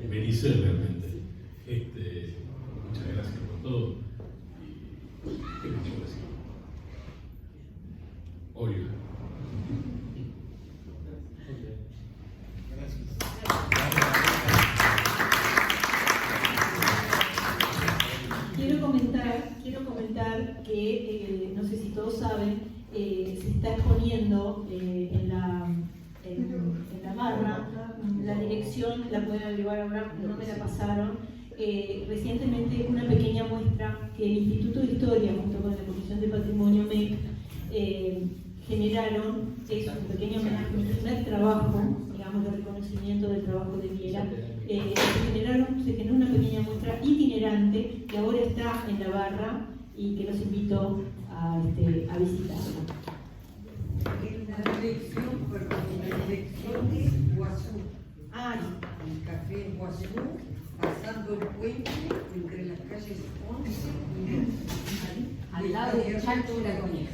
Me dice realmente. Muchas gracias por todo. Y ¿qué me puedo decir? Olga. Quiero comentar que, no sé si todos saben, se está exponiendo en la barra, la dirección la pueden averiguar ahora, no me la pasaron, recientemente una pequeña muestra que el Instituto de Historia, junto con la Comisión de Patrimonio MEC, generaron, es un pequeño primer trabajo, digamos, de reconocimiento del trabajo de Viera. Se generó una pequeña muestra itinerante que ahora está en la barra y que los invito a visitarla. La dirección de Guazú. El café Guazú, pasando el puente entre las calles 11 y 12. Al lado de Chancho y la Coneja.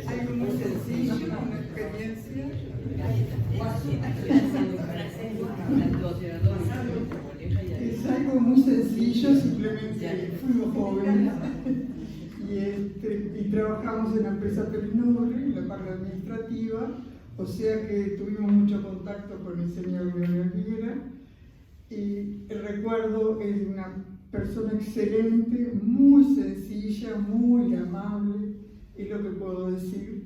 Algo muy sencillo, una experiencia. Es algo muy sencillo, simplemente fuimos jóvenes y trabajamos en la empresa Pelinore, en la parte administrativa, o sea que tuvimos mucho contacto con el señor Leonel Viera. Y el recuerdo es de una persona excelente, muy sencilla, muy amable, es lo que puedo decir.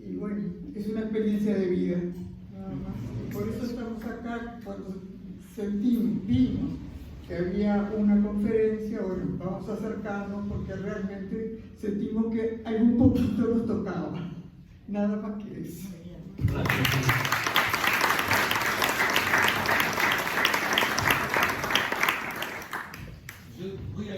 Y bueno, es una experiencia de vida, nada más. Y por eso estamos acá, cuando vimos que había una conferencia, bueno, vamos a acercarnos porque realmente sentimos que algún poquito nos tocaba, nada más que eso. Voy a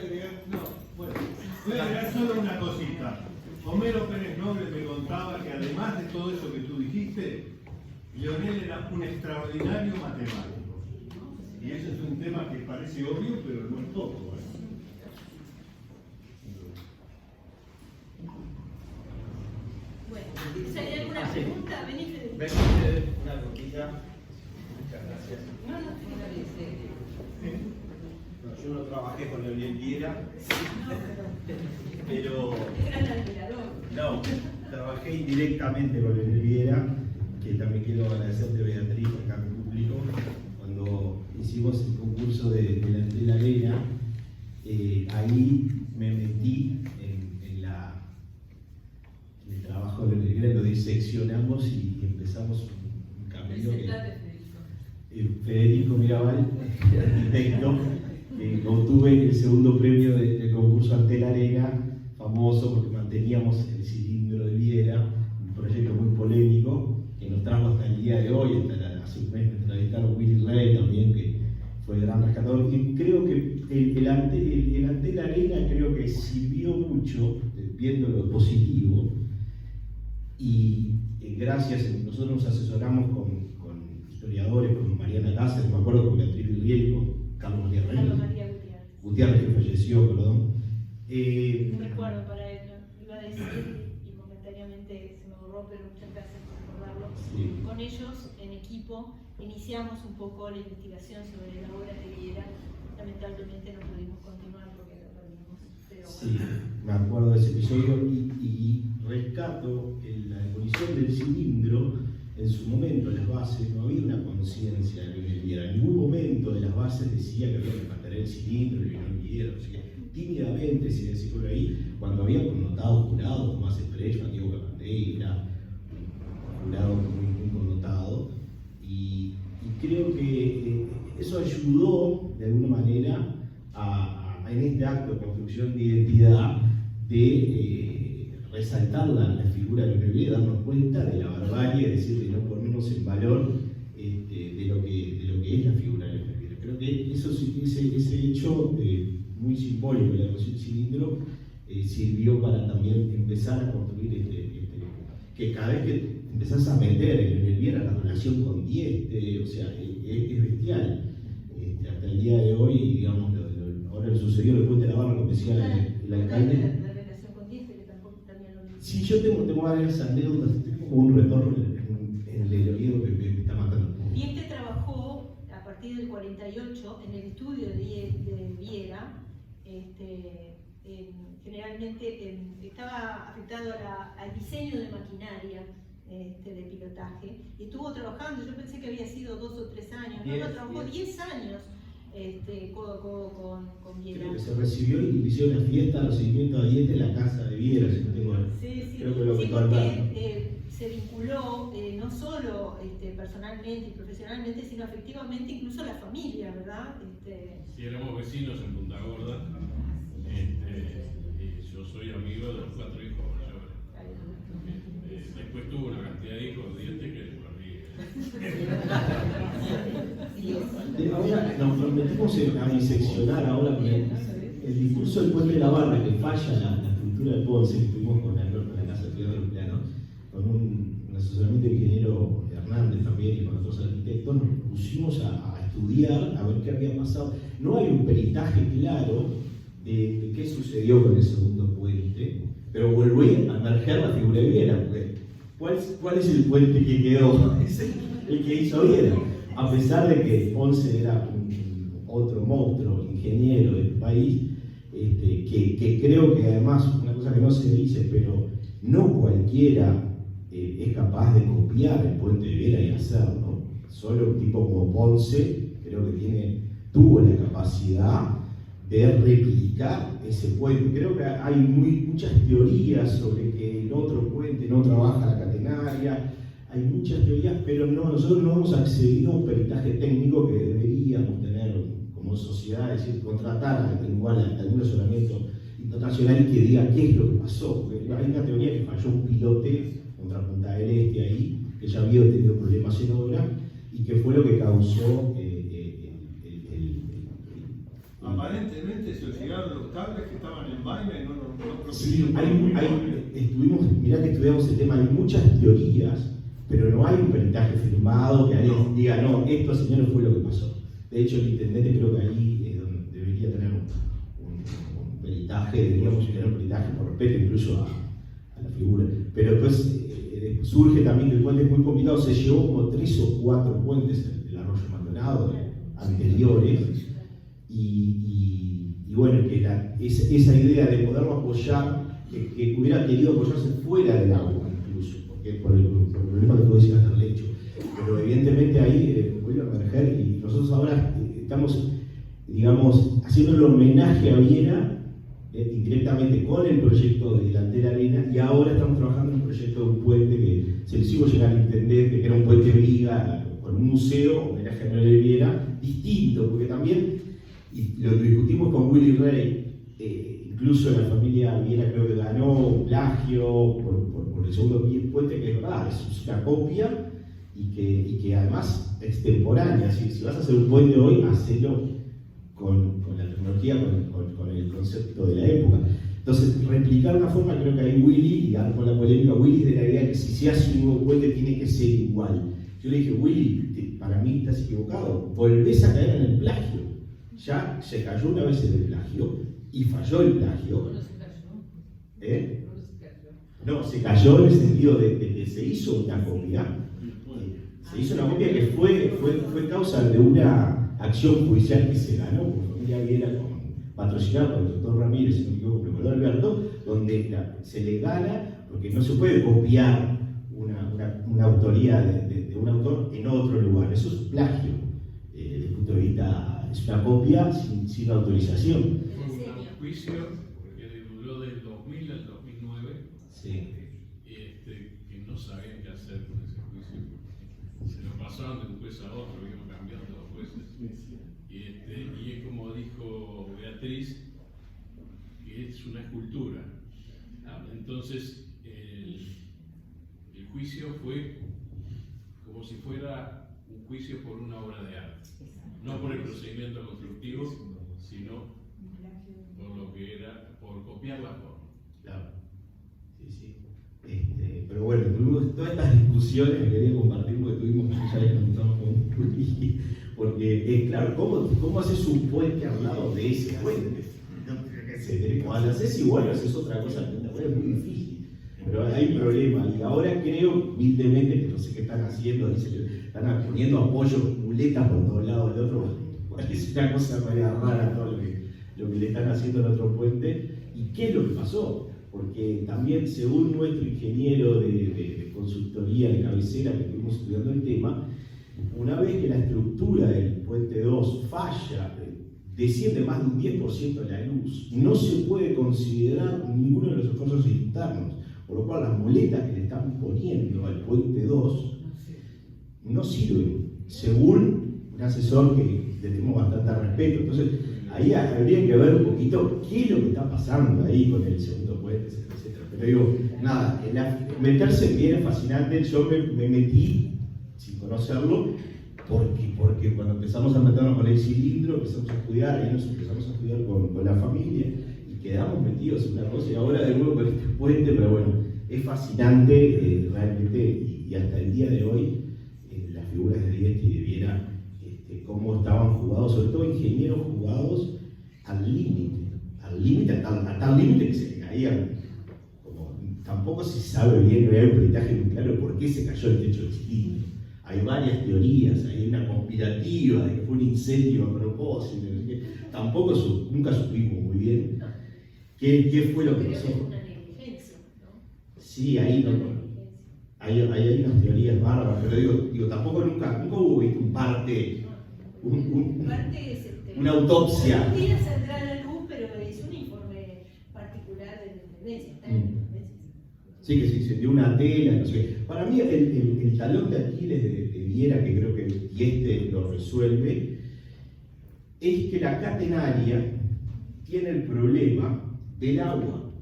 agregar solo una cosita. Homero Pérez Noble me contaba que además de todo eso que tú dijiste, Leonel era un extraordinario matemático. Y eso es un tema que parece obvio, pero no es poco. Bueno, si hay alguna pregunta, vení Fede. Ven ustedes, una cortita. Muchas gracias. No, yo no trabajé con Leonel Viera, pero no, trabajé indirectamente con Leonel Viera, que también quiero agradecerte, Beatriz, acá en público, cuando hicimos el concurso de la arena, ahí me metí en el trabajo de Leonel Viera, lo diseccionamos y empezamos un camino que Federico Mirabal, arquitecto, obtuve el segundo premio del concurso Ante la Arena, famoso porque manteníamos el cilindro de Viera, un proyecto muy polémico que nos trajo hasta el día de hoy. Hace un mes me entrevistaron Willy Rey también, que fue gran rescatador, y creo que el Ante la Arena creo que sirvió mucho, viendo lo positivo, y gracias, nosotros nos asesoramos con historiadores, con Mariana Cáceres, me acuerdo, con Beatriz Virriel, con Carlos María Gutiérrez, que falleció, perdón. No recuerdo para él, iba a decir y momentáneamente se me borró, pero muchas gracias por recordarlo. Sí. Con ellos, en equipo, iniciamos un poco la investigación sobre la obra de Viera. Lamentablemente no pudimos continuar porque lo perdimos. Pero Sí, me acuerdo de ese episodio y rescato la demolición del cilindro. En su momento, las bases, no había una conciencia de Leonel Viera. En ningún momento de las bases decía que había que mantener el cilindro y Leonel Viera. O sea, tímidamente se decía por ahí, cuando había connotados jurados, Tomás Esprecho, Santiago Cabandeira, un jurado muy connotado. Y creo que eso ayudó, de alguna manera, en este acto de construcción de identidad, de resaltar la figura de Leonel Viera, darnos cuenta de la barbarie, es decir, de no ponernos en valor de lo que es la figura de Leonel Viera. Creo que ese hecho muy simbólico de la demolición del cilindro sirvió para también empezar a construir que cada vez que empezás a meter en el bien a la relación con Dieste, o sea, es bestial. Hasta el día de hoy, digamos, ahora le sucedió en el Puente de la Barra, como decía el alcalde. La relación con Dieste, que tampoco también lo mismo. Sí, yo tengo varias anécdotas, tengo como un retorno en el oído que me está matando. Dieste trabajó a partir del 48 en el estudio de Viera. Generalmente estaba afectado al diseño de maquinaria de pilotaje y estuvo trabajando, yo pensé que había sido 2 o 3 años, no, trabajó 10 años con Viera. Creo que se recibió y le hicieron una fiesta, los seguimientos a Dieste en la casa de Viera, si no tengo mal. Sí, creo que lo sí, contó Alberto. se vinculó no solo personalmente y profesionalmente, sino afectivamente incluso la familia, ¿verdad? Sí, éramos vecinos en Punta Gorda. Yo soy amigo de los 4 hijos mayores. Después tuvo una cantidad de hijos dientes que le perdí. Ahora nos metimos a diseccionar ahora con el discurso del Puente de la Barra, que falla la estructura de Ponce, que tuvimos con la Casa de Cuidado del Plano, con un asesoramiento de ingeniero Hernández también y con otros arquitectos, nos pusimos a estudiar, a ver qué había pasado. No hay un peritaje claro de qué sucedió con el segundo puente, pero volvió a emerger la figura de Viera, porque ¿cuál es el puente que quedó? Es el que hizo Viera. A pesar de que Ponce era otro monstruo, ingeniero del país, que creo que además, una cosa que no se dice, pero no cualquiera es capaz de copiar el puente de Viera y hacerlo. Solo un tipo como Ponce creo que tuvo la capacidad de replicar ese puente. Creo que hay muchas teorías sobre que el otro puente no trabaja la catenaria, hay muchas teorías, pero nosotros no hemos accedido a un peritaje técnico que deberíamos tener como sociedad, es decir, contratar a algún asesoramiento internacional y que diga qué es lo que pasó. Porque hay una teoría que falló un pilote contra Punta del Este ahí, que ya había tenido problemas en obra, y que fue lo que causó aparentemente se llegaron los cables que estaban en vaina y no sí, mirá que estudiamos el tema, hay muchas teorías, pero no hay un peritaje firmado que alguien diga, no, esto señores fue lo que pasó. De hecho, el intendente creo que ahí es donde debería tener un peritaje, deberíamos tener un peritaje por respeto incluso a la figura. Pero después surge también que el puente es muy complicado, se llevó como 3 o 4 puentes del Arroyo Maldonado anteriores. Y bueno, que esa idea de poderlo apoyar, que hubiera querido apoyarse fuera del agua incluso, porque por el problema que tú decías del lecho. Pero evidentemente ahí vuelve a emerger y nosotros ahora estamos, digamos, haciendo el homenaje a Viera indirectamente con el proyecto de Delantera Arena y ahora estamos trabajando en un proyecto de un puente que se le hizo llegar al intendente, que era un puente briga con un museo, homenaje a Noel Viera, distinto, porque también y lo discutimos con Willy Rey, incluso en la familia Viera creo que ganó plagio por el segundo puente, que es verdad, es una copia y que además extemporánea. Si vas a hacer un puente hoy, hacelo con la tecnología, con el concepto de la época. Entonces, replicar una forma, creo que hay Willy, y con la polémica, Willy de la idea que si se hace un nuevo puente tiene que ser igual. Yo le dije, Willy, para mí estás equivocado, volvés a caer en el plagio. Ya se cayó una vez en el plagio y falló el plagio. No, se cayó en el sentido de que se hizo una copia. Se hizo una copia que fue causa de una acción judicial que se ganó por familia Viera, patrocinada por el doctor Ramírez, si no me equivoco, por el doctor Alberto, donde se le gana porque no se puede copiar una autoría de un autor en otro lugar. Eso es plagio, desde el punto de vista. Es una copia sin autorización. Fue un juicio que duró del 2000 al 2009, sí. Que no sabían qué hacer con ese juicio. Se lo pasaban de un juez a otro, iban cambiando los jueces. Y es como dijo Beatriz, que es una escultura. Entonces, el juicio fue como si fuera un juicio por una obra de arte. No por el procedimiento constructivo, sino por lo que era, por copiar la forma. Claro. Sí. Pero bueno, tuvimos todas estas discusiones. discusiones que quería compartir porque tuvimos ya les comentamos con Juli, porque es claro, ¿cómo haces un puente al lado de ese puente? Cuando lo haces igual, lo haces otra cosa, es muy difícil. Pero hay un problema, y ahora creo, humildemente, que no sé qué están haciendo, dicen que están poniendo apoyos, muletas por todos lados del otro, es una cosa rara todo lo que le están haciendo al otro puente. ¿Y qué es lo que pasó? Porque también, según nuestro ingeniero de consultoría de cabecera que estuvimos estudiando el tema, una vez que la estructura del puente 2 falla, desciende más de un 10% de la luz, no se puede considerar ninguno de los esfuerzos internos, por lo cual las muletas que le están poniendo al puente 2 no sirven, según un asesor que le tenemos bastante respeto. Entonces, ahí habría que ver un poquito qué es lo que está pasando ahí con el segundo puente, etcétera. Pero digo, nada, meterse bien es fascinante. Yo me metí, sin conocerlo, porque cuando empezamos a meternos con el cilindro, empezamos a estudiar, ahí nos empezamos a estudiar con la familia, y quedamos metidos en una cosa, y ahora de nuevo con este puente, pero bueno, es fascinante realmente, y hasta el día de hoy, las figuras de Dieste y de Viera, cómo estaban jugados, sobre todo ingenieros jugados al límite, a tal límite que se caían. Como, tampoco se sabe bien, no hay un peritaje muy claro de por qué se cayó el techo del cilindro. Hay varias teorías, hay una conspirativa de que fue un incendio a propósito, no sé qué. Tampoco nunca supimos muy bien qué fue lo que pasó. Una negligencia, ¿no? Sí, ahí no. Hay unas teorías bárbaras, pero digo nunca hubo un parte. Una autopsia. Un día saldrá a la luz, pero es un informe particular de la Intendencia. Está en la Intendencia. Sí, que se dio una tela, no sé qué. Para mí, el talón de Aquiles de Viera, que creo que lo resuelve, es que la catenaria tiene el problema del agua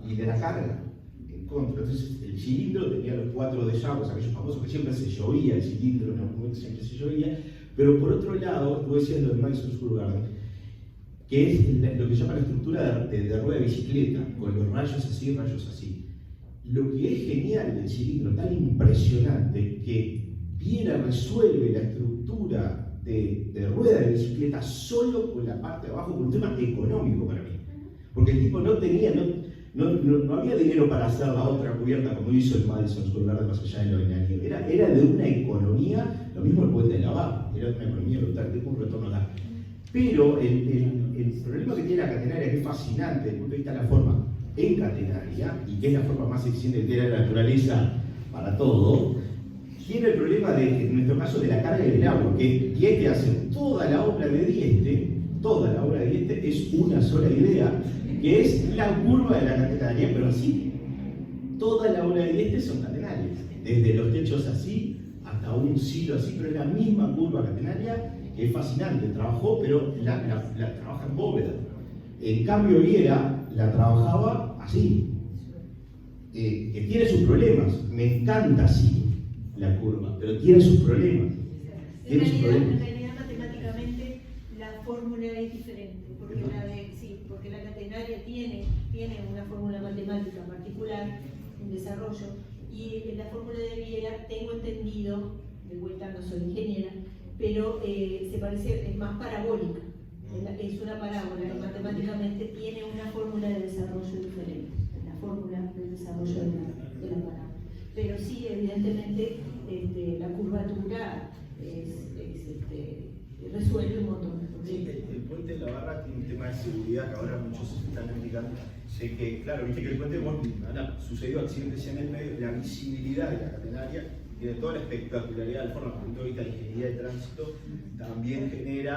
y de la carga en contra. Entonces, el cilindro tenía los 4 desllavos, aquellos famosos que siempre se llovía, el cilindro en algún momento siempre se llovía. Pero por otro lado, tú decías lo de Madison Square Garden, que es lo que llama la estructura de rueda de bicicleta, con los rayos así, rayos así. Lo que es genial del cilindro, tan impresionante, que Viera resuelve la estructura de rueda de bicicleta solo con la parte de abajo, por un tema económico para mí. Porque el tipo no había dinero para hacer la otra cubierta como hizo el Madison Square Garden más allá de lo de era de una economía, lo mismo el puente de la Barra, era de una economía brutal, que un retorno acá. Pero el problema que tiene la catenaria, que es fascinante desde el punto de vista de la forma en catenaria, y que es la forma más eficiente que tiene la naturaleza para todo, tiene el problema en nuestro caso de la carga y del agua, que Dieste hace toda la obra de Dieste es una sola idea, que es la curva de la catenaria, pero así. Toda la obra de Dieste son catenarias, desde los techos así hasta un silo así, pero es la misma curva catenaria, que es fascinante. Trabajó, pero la trabaja en bóveda. En cambio, Viera la trabajaba así, que tiene sus problemas. Me encanta así la curva, pero tiene sus problemas. En realidad, matemáticamente, la fórmula es diferente, porque la catenaria tiene una fórmula matemática particular, un desarrollo, y la fórmula de Viera, tengo entendido, de vuelta no soy ingeniera, pero se parece, es más parabólica, es una parábola, y matemáticamente tiene una fórmula de desarrollo diferente, la fórmula de desarrollo de la parábola. Pero sí, evidentemente, la curvatura resuelve un montón de problemas. El puente de la Barra tiene un tema de seguridad que ahora muchos están criticando. Sé que, claro, viste que el puente sucedió accidentes ya en el medio, la visibilidad de la catenaria tiene toda la espectacularidad de la forma, desde el punto de vista de la ingeniería de tránsito, también genera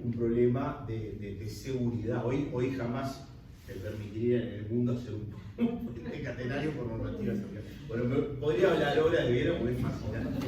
un problema de seguridad. Hoy jamás te permitiría en el mundo hacer un puente catenario por normativa de seguridad. Bueno, podría hablar ahora de Viera porque es fascinante.